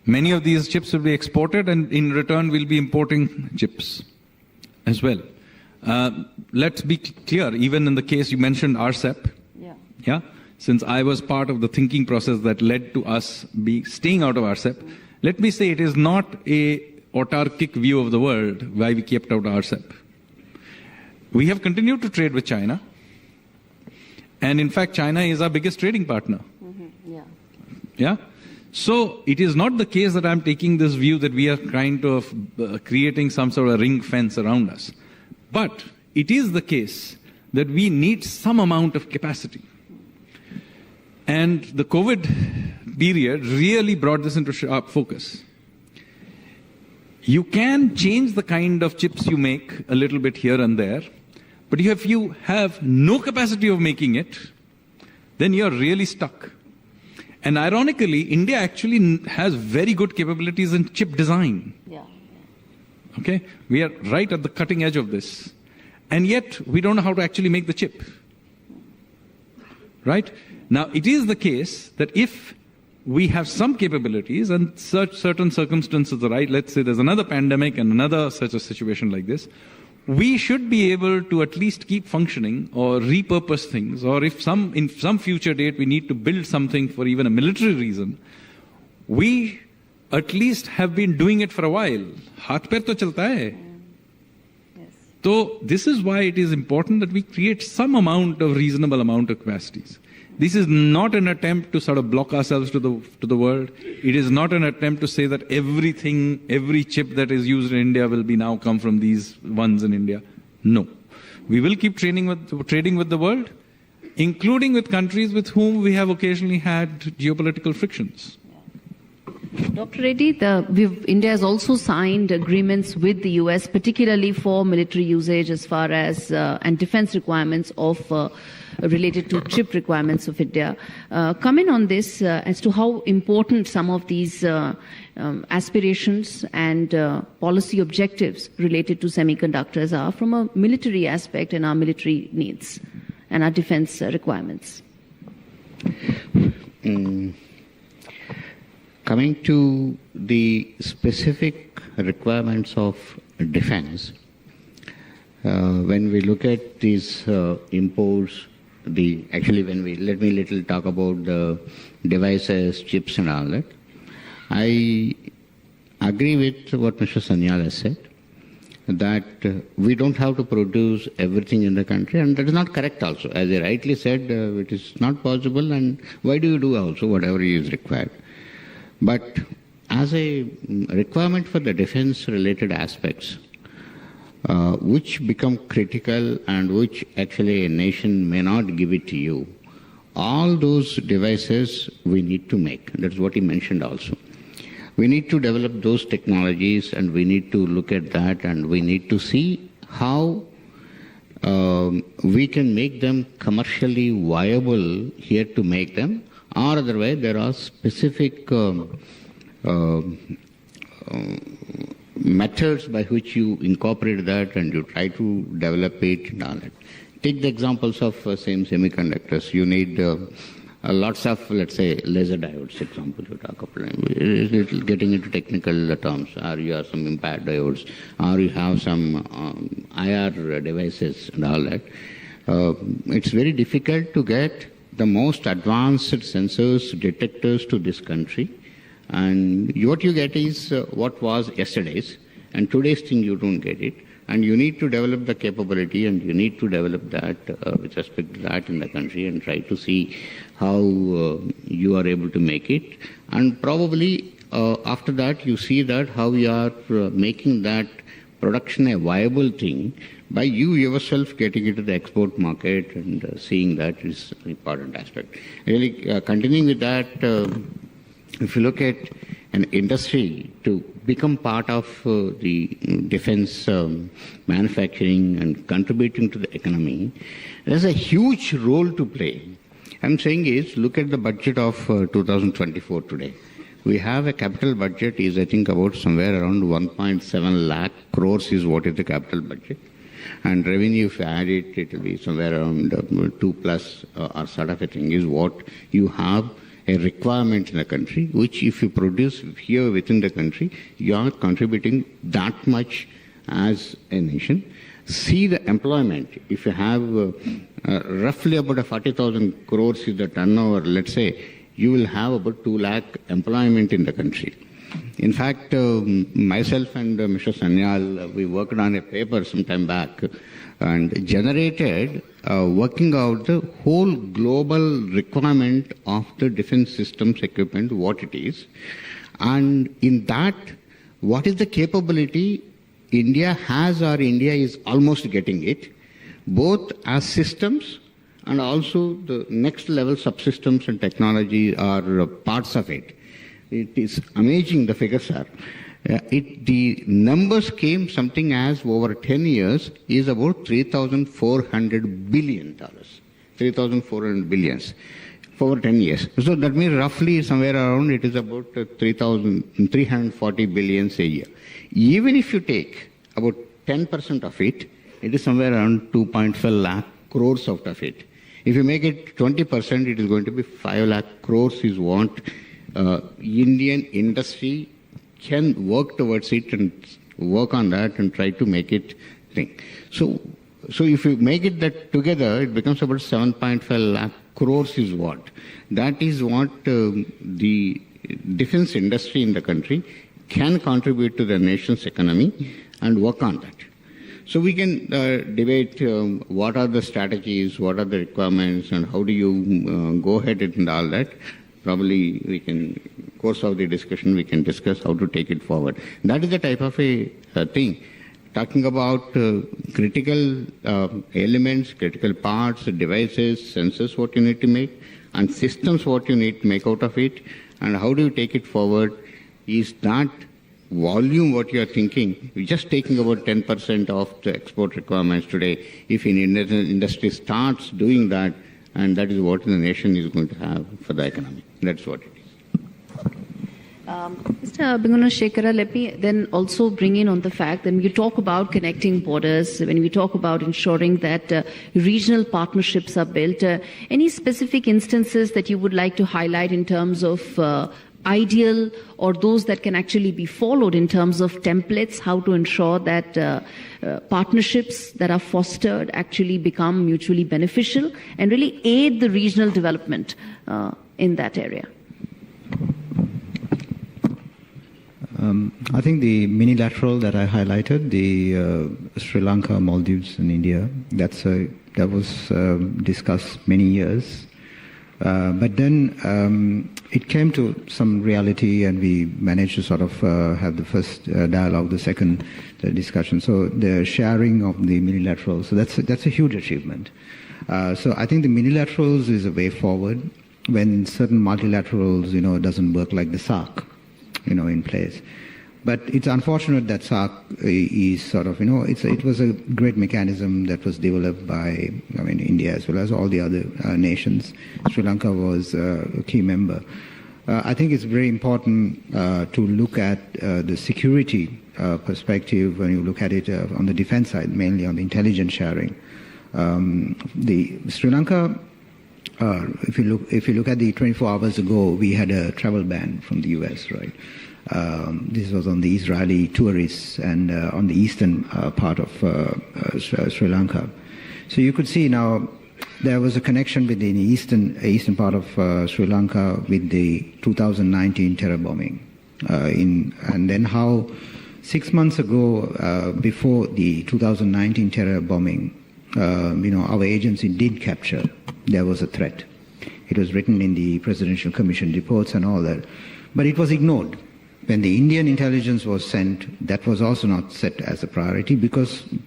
Many of these chips will be exported, and in return, we'll be importing chips as well. Let's be clear, even in the case you mentioned RCEP, yeah? Since I was part of the thinking process that led to us staying out of RCEP, let me say it is not a autarkic view of the world why we kept out of RCEP. We have continued to trade with China, and in fact, China is our biggest trading partner. Yeah? So it is not the case that I'm taking this view that we are kind of creating some sort of ring fence around us. But it is the case that we need some amount of capacity. And the COVID period really brought this into sharp focus. You can change the kind of chips you make a little bit here and there, but if you have no capacity of making it, then you're really stuck. And ironically, India actually has very good capabilities in chip design. Okay? We are right at the cutting edge of this. And yet, we don't know how to actually make the chip. Right? Now, it is the case that if we have some capabilities and certain circumstances are right, let's say there's another pandemic and another such a situation like this, we should be able to at least keep functioning or repurpose things, or if in some future date we need to build something for even a military reason, we at least have been doing it for a while. Haath pair to chalta hai. So this is why it is important that we create some amount of reasonable amount of capacities. This is not an attempt to sort of block ourselves to the world. It is not an attempt to say that everything, every chip that is used in India will be now come from these ones in India. No. We will keep trading with the world, including with countries with whom we have occasionally had geopolitical frictions. Dr. Reddy, India has also signed agreements with the US, particularly for military usage as far as and defense requirements of related to chip requirements of India. Comment on this as to how important some of these aspirations and policy objectives related to semiconductors are from a military aspect and our military needs and our defense requirements. Coming to the specific requirements of defense, when we look at these imports, let me little talk about the devices, chips and all that. I agree with what Mr. Sanyal has said, that we don't have to produce everything in the country, and that is not correct also. As he rightly said, it is not possible, and why do you do also whatever is required? But as a requirement for the defense-related aspects, which become critical and which actually a nation may not give it to you, all those devices we need to make. That's what he mentioned also. We need to develop those technologies, and we need to look at that, and we need to see how we can make them commercially viable here to make them, or otherwise there are specific methods by which you incorporate that and you try to develop it and all that. Take the examples of same semiconductors. You need lots of, let's say, laser diodes, example you talk about. Getting into technical terms, or you have some impact diodes, or you have some IR devices and all that. It's very difficult to get the most advanced sensors, detectors to this country. And what you get is what was yesterday's, and today's thing you don't get it. And you need to develop the capability, and you need to develop that with respect to that in the country, and try to see how you are able to make it. And probably after that, you see that how you are making that production a viable thing by you yourself getting into the export market, and seeing that is an important aspect. Really, continuing with that, if you look at an industry to become part of the defense manufacturing and contributing to the economy, there's a huge role to play. I'm saying is, look at the budget of 2024 today. We have a capital budget is, I think, about somewhere around 1.7 lakh crores is what is the capital budget. And revenue, if you add it, it will be somewhere around 2 plus or sort of a thing is what you have a requirement in the country, which if you produce here within the country, you are contributing that much as a nation. See the employment. If you have roughly about a 40,000 crores is the turnover, let's say, you will have about 2 lakh employment in the country. In fact, myself and Mr. Sanyal, we worked on a paper some time back and generated, working out the whole global requirement of the defense systems equipment, what it is. And in that, what is the capability India has, or India is almost getting it, both as systems and also the next level subsystems and technology are parts of it. It is amazing, the figures are. The numbers came something as over 10 years is about $3,400 billion. 3,400 billions for over 10 years. So that means roughly somewhere around it is about 340 billions a year. Even if you take about 10% of it, it is somewhere around 2.5 lakh crores out of it. If you make it 20%, it is going to be 5 lakh crores is what Indian industry can work towards it and work on that and try to make it thing. So if you make it that together, it becomes about 7.5 lakh crores is what. That is what the defense industry in the country can contribute to the nation's economy and work on that. So we can debate what are the strategies, what are the requirements, and how do you go ahead and all that. Probably we can, course of the discussion, we can discuss how to take it forward. That is the type of a thing. Talking about critical elements, critical parts, devices, sensors, what you need to make, and systems, what you need to make out of it, and how do you take it forward, is that volume what you are thinking, you're just taking about 10% of the export requirements today. If an industry starts doing that, and that is what the nation is going to have for the economy. That's what it is. Mr. Bingunashekara, let me then also bring in on the fact that when you talk about connecting borders, when we talk about ensuring that regional partnerships are built, any specific instances that you would like to highlight in terms of ideal or those that can actually be followed in terms of templates, how to ensure that partnerships that are fostered actually become mutually beneficial and really aid the regional development in that area? I think the minilateral that I highlighted, the Sri Lanka, Maldives, and India, that was discussed many years. But then it came to some reality, and we managed to sort of have the first dialogue, the second discussion. So the sharing of the minilaterals, so that's a huge achievement. So I think the minilaterals is a way forward when certain multilaterals, doesn't work, like the SAARC, in place. But it's unfortunate that SAARC is sort of, it was a great mechanism that was developed by, India as well as all the other nations. Sri Lanka was a key member. I think it's very important to look at the security perspective when you look at it on the defense side, mainly on the intelligence sharing. The Sri Lanka, if you look at the 24 hours ago, we had a travel ban from the US, right? This was on the Israeli tourists and on the eastern part of Sri Lanka. So you could see now there was a connection between the eastern part of Sri Lanka with the 2019 terror bombing, and then how 6 months ago, before the 2019 terror bombing, our agency did capture. There was a threat. It was written in the Presidential Commission reports and all that, but it was ignored. When the Indian intelligence was sent, that was also not set as a priority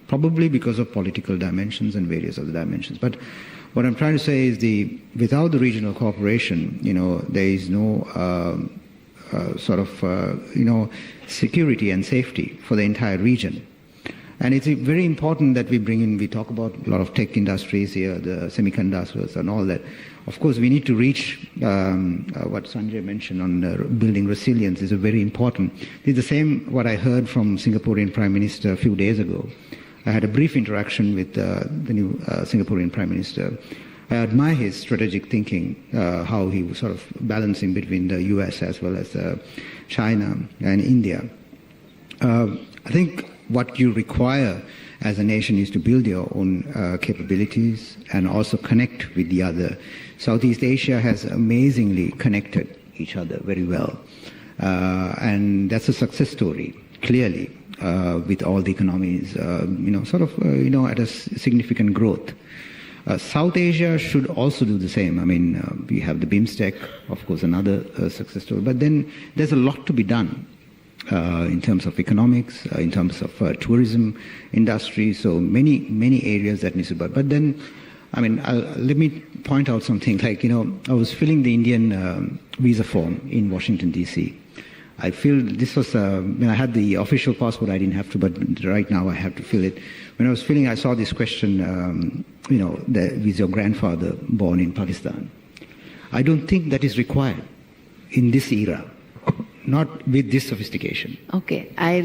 probably because of political dimensions and various other dimensions. But what I'm trying to say is without the regional cooperation, there is no security and safety for the entire region. And it's very important that we talk about a lot of tech industries here, the semiconductors and all that. Of course, we need to reach what Sanjay mentioned on building resilience is very important. It's the same what I heard from Singaporean Prime Minister a few days ago. I had a brief interaction with the new Singaporean Prime Minister. I admire his strategic thinking, how he was sort of balancing between the US as well as China and India. I think what you require as a nation is to build your own capabilities and also connect with the other. Southeast Asia has amazingly connected each other very well. And that's a success story, clearly, with all the economies, at a significant growth. South Asia should also do the same. We have the BIMSTEC, of course, another success story. But then there's a lot to be done. In terms of economics, in terms of tourism industry, so many areas that need to be. But then, let me point out something. I was filling the Indian visa form in Washington D.C. I feel this was when I had the official passport. I didn't have to, but right now I have to fill it. When I was filling, I saw this question. Is your grandfather born in Pakistan? I don't think that is required in this era. Not with this sophistication. Okay, I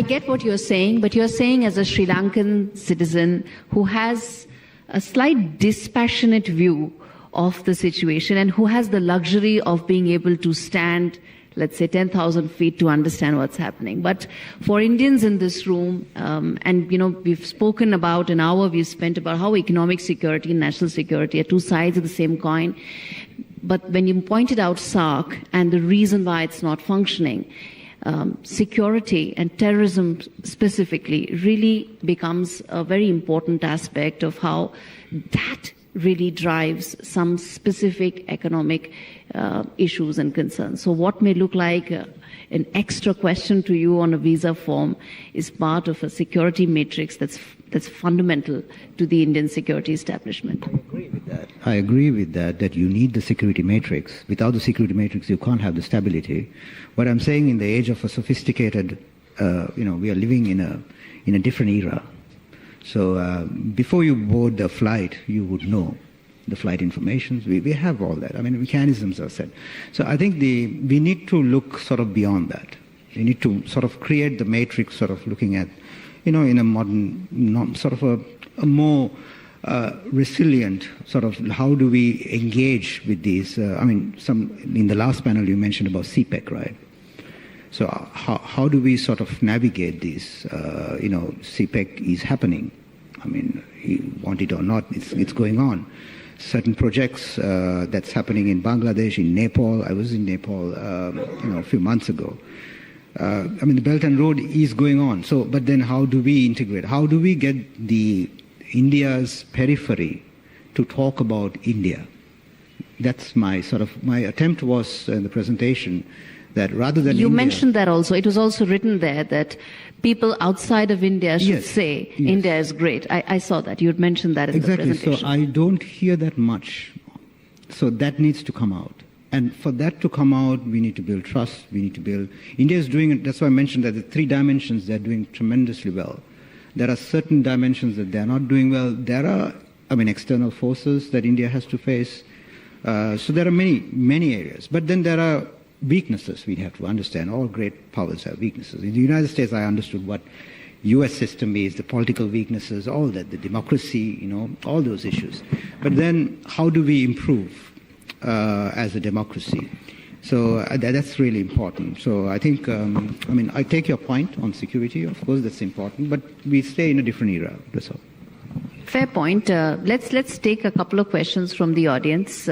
get what you're saying, but you're saying as a Sri Lankan citizen who has a slight dispassionate view of the situation and who has the luxury of being able to stand, let's say, 10,000 feet to understand what's happening. But for Indians in this room, and we've spoken about an hour, we've spent about how economic security and national security are two sides of the same coin. But when you pointed out SAARC and the reason why it's not functioning, security and terrorism specifically really becomes a very important aspect of how that really drives some specific economic issues and concerns. So what may look like an extra question to you on a visa form is part of a security matrix that's fundamental to the Indian security establishment. I agree with that you need the security matrix. Without the security matrix, you can't have the stability. What I'm saying, in the age of a sophisticated, we are living in a different era. So before you board the flight, you would know the flight information. We have all that. I mean, mechanisms are set. So I think we need to look sort of beyond that. We need to sort of create the matrix, sort of looking at, in a modern, sort of a more resilient sort of, how do we engage with these? In the last panel you mentioned about CPEC, right? So how do we sort of navigate these? CPEC is happening. I mean, you want it or not, it's going on. Certain projects that's happening in Bangladesh, in Nepal. I was in Nepal, a few months ago. The Belt and Road is going on. So, but then how do we integrate? How do we get India's periphery to talk about India? That's my attempt was in the presentation, that rather than you mentioned that also. It was also written there that people outside of India should say India is great. I saw that. You had mentioned that in the presentation. So I don't hear that much. So that needs to come out. And for that to come out, we need to build trust. We need to build... India is doing it. That's why I mentioned that the 3 dimensions, they're doing tremendously well. There are certain dimensions that they're not doing well. There are, external forces that India has to face. So there are many areas. But then there are weaknesses we have to understand. All great powers have weaknesses. In the United States, I understood what US system is, the political weaknesses, all that, the democracy, all those issues. But then how do we improve as a democracy? So that's really important. So I think, I take your point on security. Of course, that's important. But we stay in a different era. That's all. Fair point. Let's take a couple of questions from the audience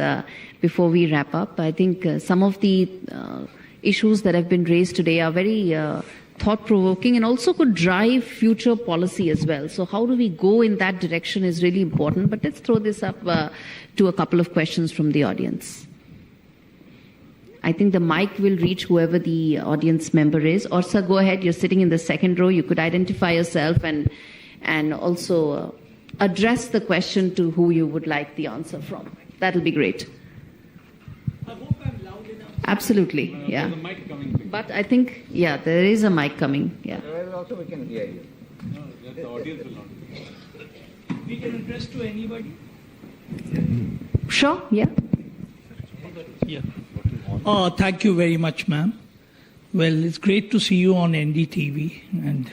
before we wrap up. I think some of the issues that have been raised today are very thought-provoking and also could drive future policy as well. So how do we go in that direction is really important. But let's throw this up to a couple of questions from the audience. I think the mic will reach whoever the audience member is. Or, sir, go ahead. You're sitting in the second row. You could identify yourself and also address the question to who you would like the answer from. That'll be great. I hope I'm loud enough. Absolutely, yeah. There's a mic coming. But I think, there is a mic coming, yeah. Also we can hear you. No, the audience will not. We can address to anybody? Sure, yeah. Yeah. Thank you very much, ma'am. Well, it's great to see you on NDTV and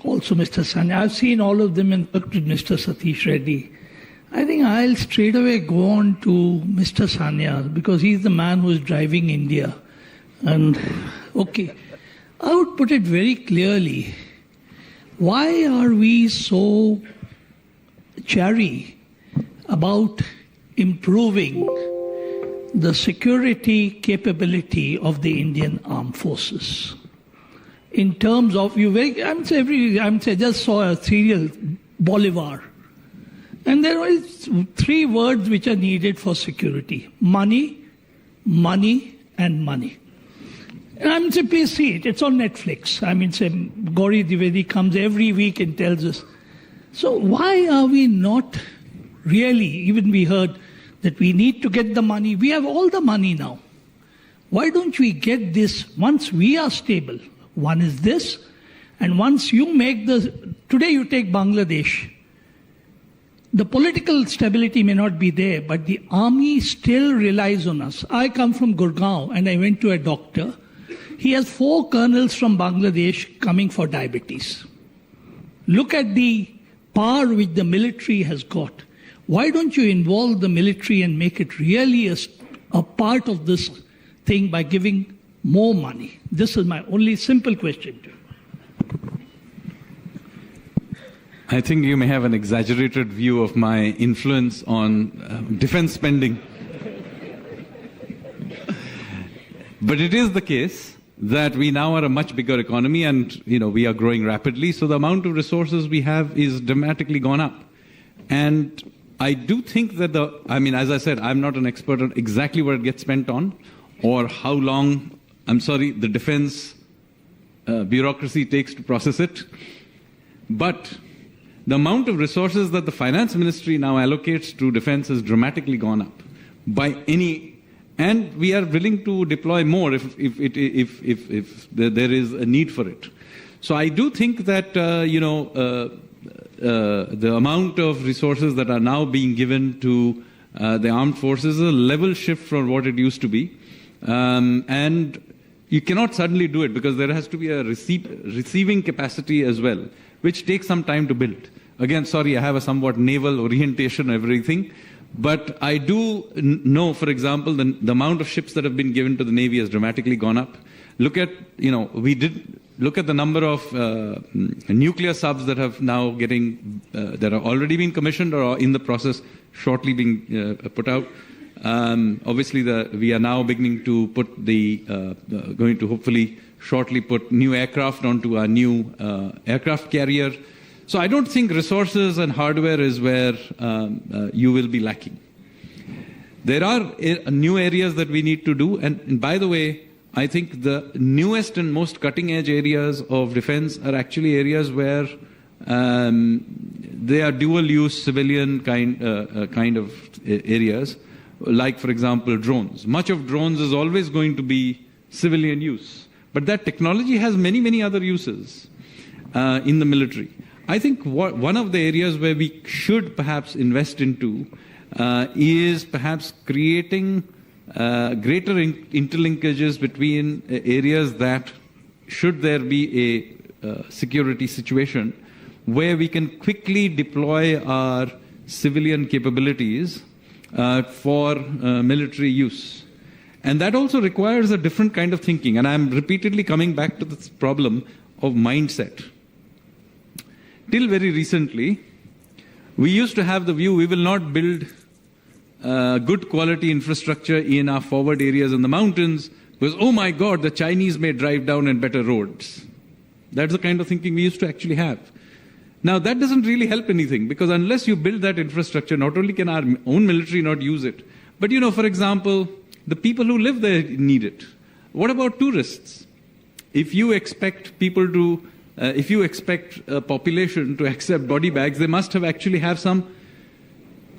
also Mr. Sanya. I've seen all of them and worked with Mr. Satish Reddy. I think I'll straight away go on to Mr. Sanya because he's the man who is driving India. And, okay, I would put it very clearly. Why are we so chary about improving the security capability of the Indian armed forces? In terms of, I just saw a serial, Bolivar. And there are 3 words which are needed for security. Money, money, and money. And please see it. It's on Netflix. Gauri Dwivedi comes every week and tells us. So why are we not really, even we heard that we need to get the money. We have all the money now. Why don't we get this once we are stable? One is this. And once you make today you take Bangladesh. The political stability may not be there, but the army still relies on us. I come from Gurgaon and I went to a doctor. He has 4 colonels from Bangladesh coming for diabetes. Look at the power which the military has got. Why don't you involve the military and make it really a part of this thing by giving more money? This is my only simple question to you. I think you may have an exaggerated view of my influence on defense spending. But it is the case that we now are a much bigger economy and, we are growing rapidly. So the amount of resources we have is dramatically gone up. And I do think that as I said, I'm not an expert on exactly what it gets spent on or how long, the defense bureaucracy takes to process it. But the amount of resources that the finance ministry now allocates to defense has dramatically gone up and we are willing to deploy more if there is a need for it. So I do think that, the amount of resources that are now being given to the armed forces is a level shift from what it used to be. And you cannot suddenly do it because there has to be a receiving capacity as well, which takes some time to build. Again, sorry, I have a somewhat naval orientation and everything. But I do know, for example, the amount of ships that have been given to the Navy has dramatically gone up. Look at the number of nuclear subs that have now that are already being commissioned or are in the process shortly being put out. Obviously, we are now beginning to put going to hopefully shortly put new aircraft onto our new aircraft carrier. So I don't think resources and hardware is where you will be lacking. There are new areas that we need to do. And by the way, I think the newest and most cutting edge areas of defense are actually areas where they are dual use civilian kind of areas. Like, for example, drones. Much of drones is always going to be civilian use. But that technology has many, many other uses in the military. I think one of the areas where we should perhaps invest into is perhaps creating greater interlinkages between areas that, should there be a security situation, where we can quickly deploy our civilian capabilities for military use. And that also requires a different kind of thinking. And I'm repeatedly coming back to this problem of mindset. Till very recently, we used to have the view we will not build good quality infrastructure in our forward areas in the mountains because, oh my God, the Chinese may drive down in better roads. That's the kind of thinking we used to actually have. Now, that doesn't really help anything because unless you build that infrastructure, not only can our own military not use it, but, for example, the people who live there need it. What about tourists? If you expect a population to accept body bags, they must have some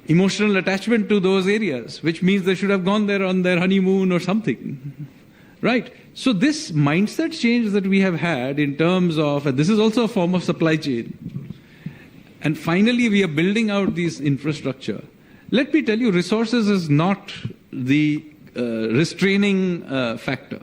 emotional attachment to those areas, which means they should have gone there on their honeymoon or something. Right? So this mindset change that we have had in terms of, and this is also a form of supply chain, and finally we are building out these infrastructure. Let me tell you, resources is not the restraining factor.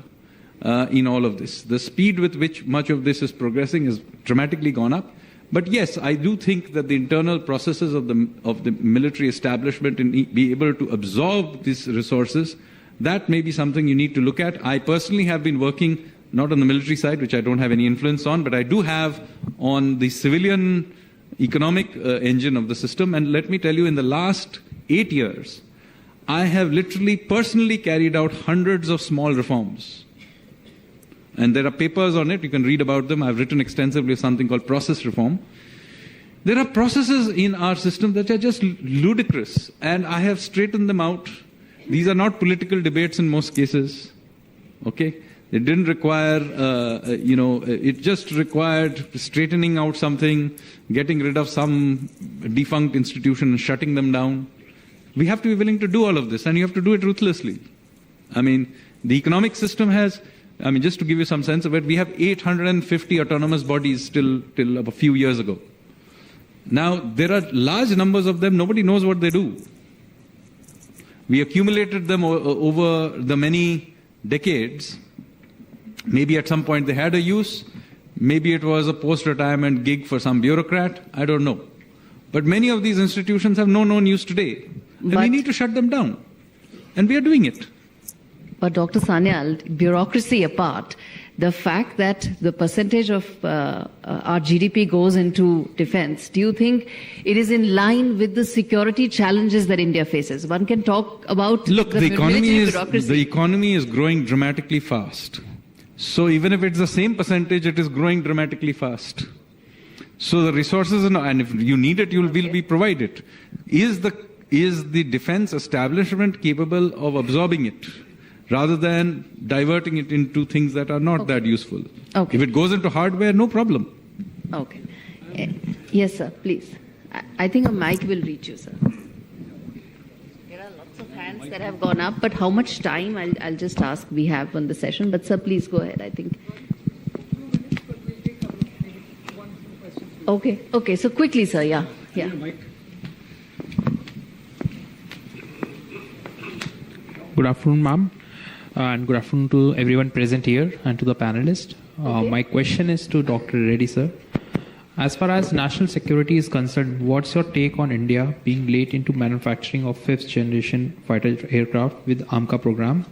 In all of this. The speed with which much of this is progressing has dramatically gone up. But yes, I do think that the internal processes of the military establishment and be able to absorb these resources, that may be something you need to look at. I personally have been working not on the military side, which I don't have any influence on, but I do have on the civilian economic engine of the system. And let me tell you, in the last 8 years, I have literally personally carried out hundreds of small reforms. And there are papers on it, you can read about them. I've written extensively something called process reform. There are processes in our system that are just ludicrous, and I have straightened them out. These are not political debates in most cases, okay? It didn't require, it just required straightening out something, getting rid of some defunct institution and shutting them down. We have to be willing to do all of this, and you have to do it ruthlessly. The economic system has, just to give you some sense of it, we have 850 autonomous bodies till a few years ago. Now, there are large numbers of them. Nobody knows what they do. We accumulated them over the many decades. Maybe at some point they had a use. Maybe it was a post-retirement gig for some bureaucrat. I don't know. But many of these institutions have no known use today. And we need to shut them down. And we are doing it. But Dr. Sanyal, bureaucracy apart, the fact that the percentage of our GDP goes into defense, do you think it is in line with the security challenges that India faces? One can talk about the economy is growing dramatically fast. So even if it's the same percentage, it is growing dramatically fast. So the resources, and if you need it, will be provided. Is the defense establishment capable of absorbing it, rather than diverting it into things that are not that useful? Okay. If it goes into hardware, no problem. Okay. Yes, sir, please. I think a mic will reach you, sir. There are lots of hands that have gone up, but how much time, I'll just ask, we have on the session. But, sir, please go ahead, I think. Okay, so quickly, sir, yeah. Good afternoon, ma'am, and good afternoon to everyone present here and to the panelists. Okay. My question is to Dr. Reddy, sir. As far as national security is concerned, what's your take on India being late into manufacturing of 5th generation fighter aircraft with AMCA program?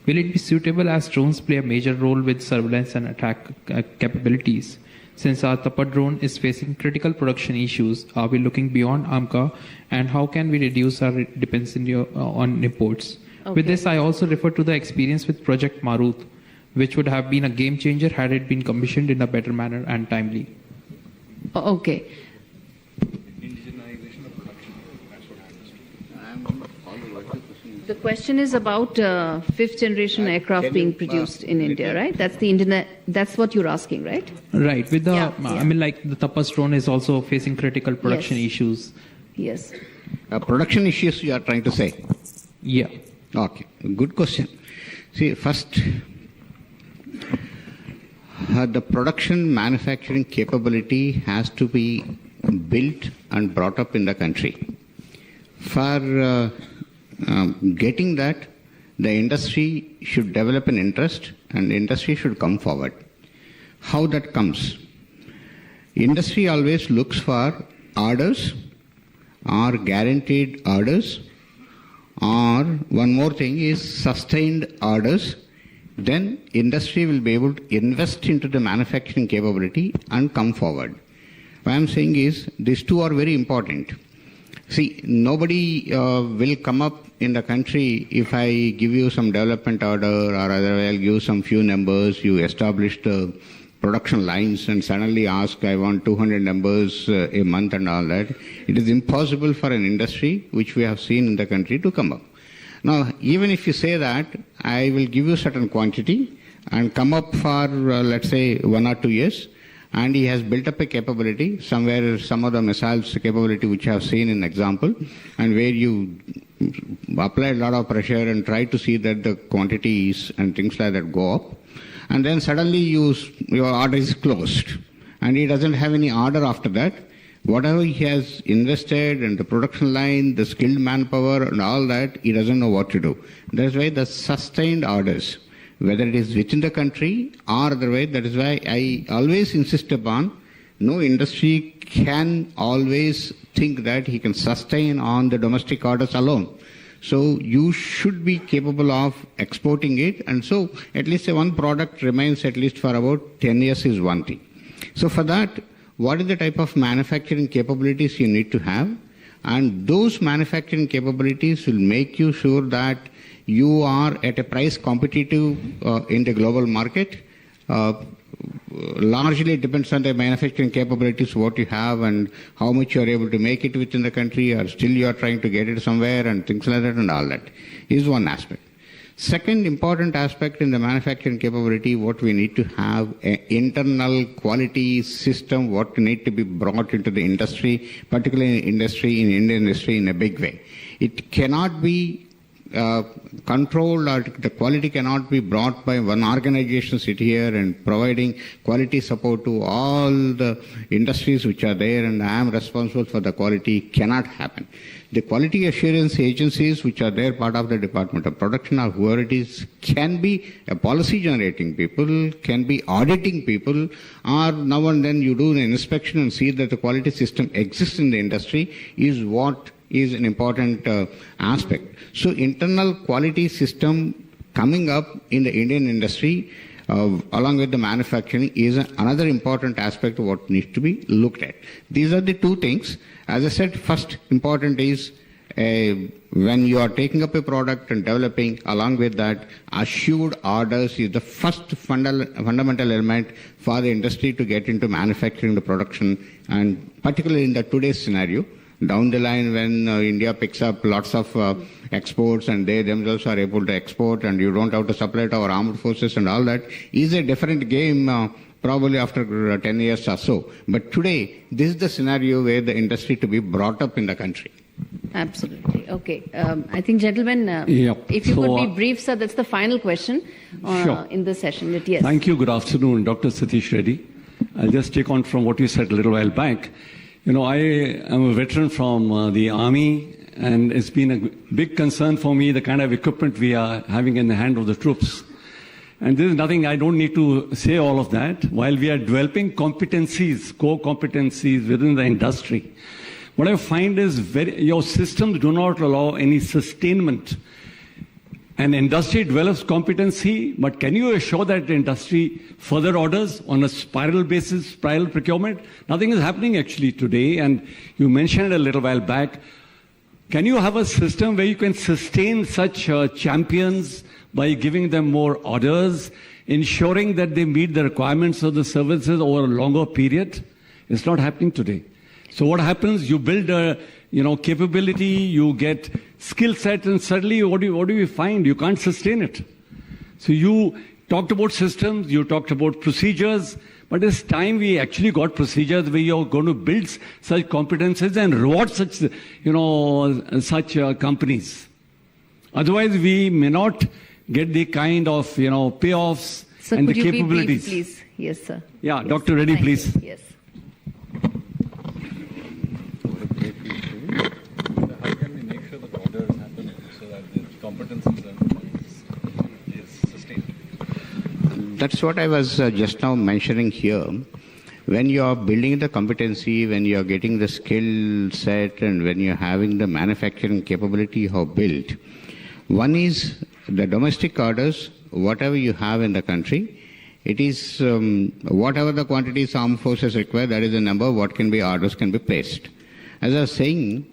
Will it be suitable as drones play a major role with surveillance and attack capabilities? Since our Tapad drone is facing critical production issues, are we looking beyond AMCA, and how can we reduce our dependency on imports? Okay. With this, I also refer to the experience with Project Maruth, which would have been a game changer had it been commissioned in a better manner and timely. Okay. The question is about 5th generation aircraft being produced in India, right? That's what you're asking, right? Right. With the, Yeah. I mean, like the Tapas drone is also facing critical production Yes. issues. Yes. Production issues you are trying to say? Yeah. Okay, good question. See, first, the production manufacturing capability has to be built and brought up in the country. For getting that, the industry should develop an interest and the industry should come forward. How that comes? Industry always looks for orders or guaranteed orders, or one more thing is sustained orders. Then industry will be able to invest into the manufacturing capability and come forward. What I am saying is these two are very important. See, nobody will come up in the country if I give you some development order, or otherwise I'll give some few numbers, you establish the production lines and suddenly ask, I want 200 numbers a month and all that. It is impossible for an industry, which we have seen in the country, to come up. Now, even if you say that, I will give you certain quantity and come up for, let's say, 1 or 2 years, and he has built up a capability, somewhere some of the missiles capability which I have seen in example, and where you apply a lot of pressure and try to see that the quantities and things like that go up, and then suddenly your order is closed, and he doesn't have any order after that. Whatever he has invested in the production line, the skilled manpower and all that, he doesn't know what to do. That's why the sustained orders, whether it is within the country or otherwise, that is why I always insist upon, no industry can always think that he can sustain on the domestic orders alone. So you should be capable of exporting it, and so at least one product remains at least for about 10 years is one thing. So for that, what is the type of manufacturing capabilities you need to have? And those manufacturing capabilities will make you sure that you are at a price competitive in the global market. Largely it depends on the manufacturing capabilities, what you have and how much you are able to make it within the country, or still you are trying to get it somewhere and things like that, and all that is one aspect. Second important aspect in the manufacturing capability, what we need to have an internal quality system, what need to be brought into the industry, particularly in Indian industry in a big way. It cannot be controlled, or the quality cannot be brought by one organization sit here and providing quality support to all the industries which are there and I am responsible for the quality. Cannot happen. The quality assurance agencies which are there, part of the Department of Production or whoever it is, can be a policy generating people, can be auditing people, or now and then you do an inspection and see that the quality system exists in the industry is what is an important aspect. So internal quality system coming up in the Indian industry along with the manufacturing is another important aspect of what needs to be looked at. These are the two things. As I said, first important is when you are taking up a product and developing, along with that, assured orders is the first fundamental element for the industry to get into manufacturing the production, and particularly in the today's scenario. Down the line, when India picks up lots of exports and they themselves are able to export and you don't have to supply to our armed forces and all that, is a different game probably after 10 years or so. But today, this is the scenario where the industry to be brought up in the country. Absolutely. Okay. I think, gentlemen, if you could be brief, sir, that's the final question in this session. Yes. Thank you. Good afternoon, Dr. Satish Reddy. I'll just take on from what you said a little while back. You know, I am a veteran from the Army, and it's been a big concern for me, the kind of equipment we are having in the hand of the troops. And there is nothing, I don't need to say all of that. While we are developing competencies, core competencies within the industry, what I find is your systems do not allow any sustainment. An industry develops competency, but can you assure that the industry further orders on a spiral basis, spiral procurement? Nothing is happening actually today, and you mentioned a little while back. Can you have a system where you can sustain such champions by giving them more orders, ensuring that they meet the requirements of the services over a longer period? It's not happening today. So what happens? You build a capability, you get skill set, and suddenly what do you find? You can't sustain it. So you talked about systems, you talked about procedures, but it's time we actually got procedures where you're going to build such competences and reward such companies. Otherwise, we may not get the kind of payoffs and the capabilities. Be brief, please? Yes, sir. Yeah, yes. Dr. Reddy, please. Yes. How can we make sure that orders happen so that the competencies is sustained? That's what I was just now mentioning here. When you are building the competency, when you are getting the skill set, and when you are having the manufacturing capability you have built, one is the domestic orders, whatever you have in the country, it is whatever the quantities armed forces require, that is the number, what can be orders can be placed. As I was saying,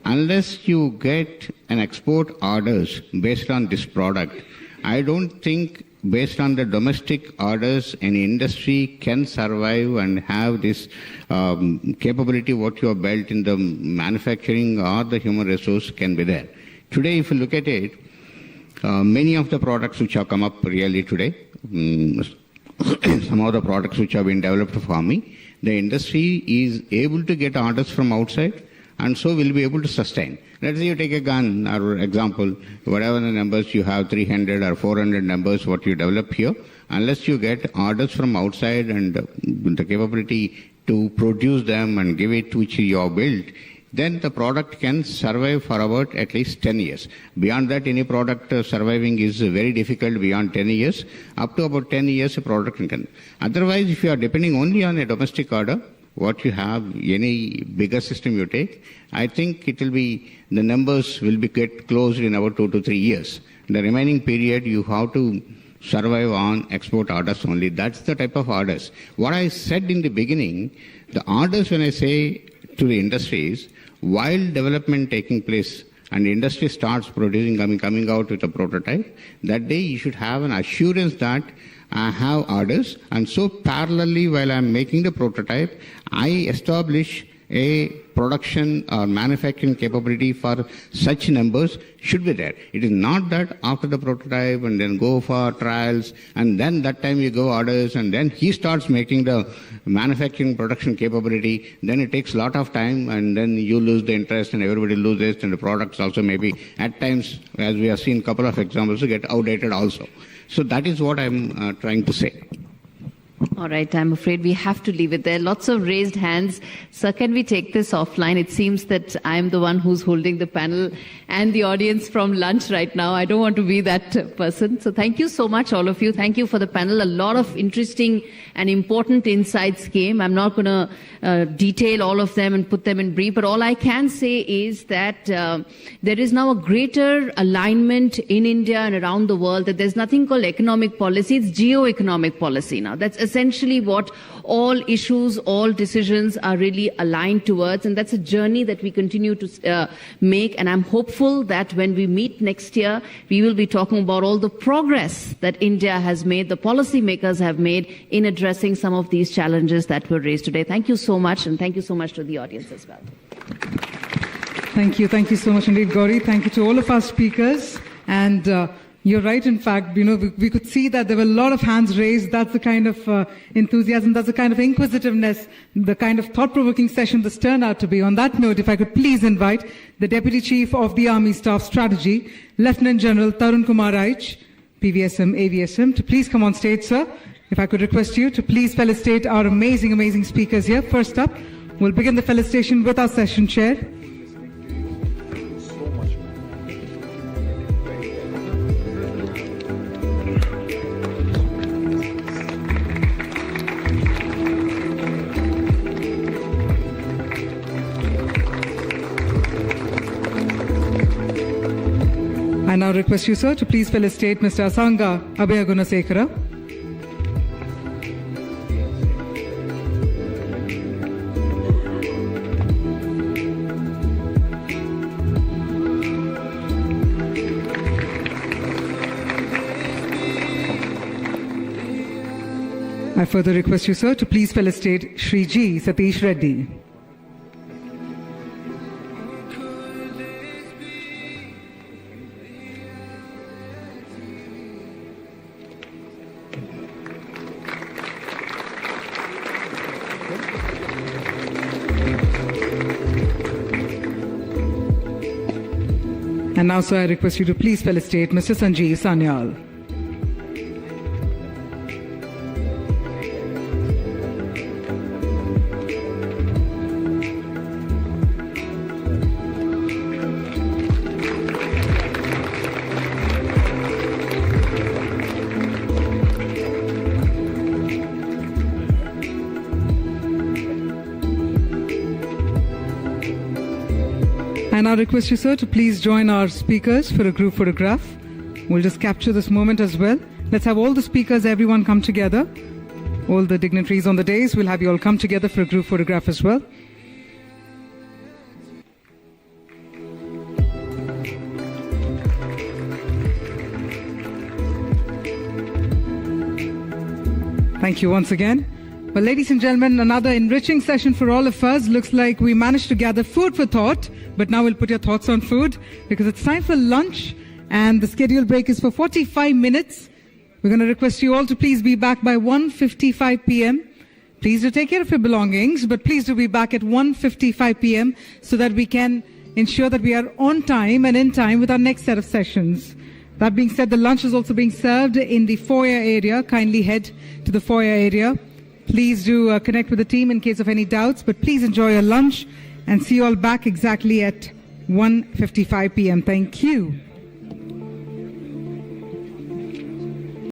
unless you get an export orders based on this product, I don't think based on the domestic orders any industry can survive and have this capability what you have built in the manufacturing or the human resource can be there. Today, if you look at it, many of the products which have come up really today, some of the products which have been developed for me, the industry is able to get orders from outside and so will be able to sustain. Let's say you take a gun, or example, whatever the numbers you have, 300 or 400 numbers, what you develop here, unless you get orders from outside and the capability to produce them and give it which you have built, then the product can survive for about at least 10 years. Beyond that, any product surviving is very difficult beyond 10 years. Up to about 10 years, a product can. Otherwise, if you are depending only on a domestic order, what you have, any bigger system you take, I think it will be, the numbers will be get closed in about 2 to 3 years. The remaining period, you have to survive on export orders only. That's the type of orders. What I said in the beginning, the orders when I say to the industries, while development taking place and the industry starts producing, coming out with a prototype, that day you should have an assurance that I have orders, and so parallelly while I am making the prototype, I establish a production or manufacturing capability for such numbers should be there. It is not that after the prototype and then go for trials and then that time you go orders and then he starts making the manufacturing production capability, then it takes a lot of time and then you lose the interest and everybody loses, and the products also maybe at times, as we have seen a couple of examples, get outdated also. So that is what I'm trying to say. All right, I'm afraid we have to leave it there. Lots of raised hands. Sir, can we take this offline? It seems that I'm the one who's holding the panel and the audience from lunch right now. I don't want to be that person. So thank you so much, all of you. Thank you for the panel. A lot of interesting and important insights came. I'm not going to detail all of them and put them in brief, but all I can say is that there is now a greater alignment in India and around the world that there's nothing called economic policy. It's geo-economic policy now. That's essentially what all issues, all decisions are really aligned towards, and that's a journey that we continue to make. And I'm hopeful that when we meet next year, we will be talking about all the progress that India has made, the policymakers have made in addressing some of these challenges that were raised today. Thank you so much, and thank you so much to the audience as well. Thank you. Thank you so much indeed, Gauri. Thank you to all of our speakers. And you're right, in fact, we could see that there were a lot of hands raised. That's the kind of enthusiasm, that's the kind of inquisitiveness, the kind of thought-provoking session this turned out to be. On that note, if I could please invite the Deputy Chief of the Army Staff Strategy, Lieutenant General Tarun Kumar Raich, PVSM, AVSM, to please come on stage, sir. If I could request you to please felicitate our amazing, amazing speakers here. First up, we'll begin the felicitation with our session chair. I now request you, sir, to please felicitate Mr. Asanga Abhayagunasekara. I further request you, sir, to please felicitate Shri G. Satish Reddy. And now, sir, I request you to please felicitate Mr. Sanjeev Sanyal. And I request you, sir, to please join our speakers for a group photograph. We'll just capture this moment as well. Let's have all the speakers, everyone come together. All the dignitaries on the dais, we'll have you all come together for a group photograph as well. Thank you once again. Well, ladies and gentlemen, another enriching session for all of us. Looks like we managed to gather food for thought, but now we'll put your thoughts on food because it's time for lunch and the scheduled break is for 45 minutes. We're going to request you all to please be back by 1:55 p.m. Please do take care of your belongings, but please do be back at 1:55 p.m. so that we can ensure that we are on time and in time with our next set of sessions. That being said, the lunch is also being served in the foyer area. Kindly head to the foyer area. Please do connect with the team in case of any doubts, but please enjoy your lunch and see you all back exactly at 1:55 p.m. Thank you.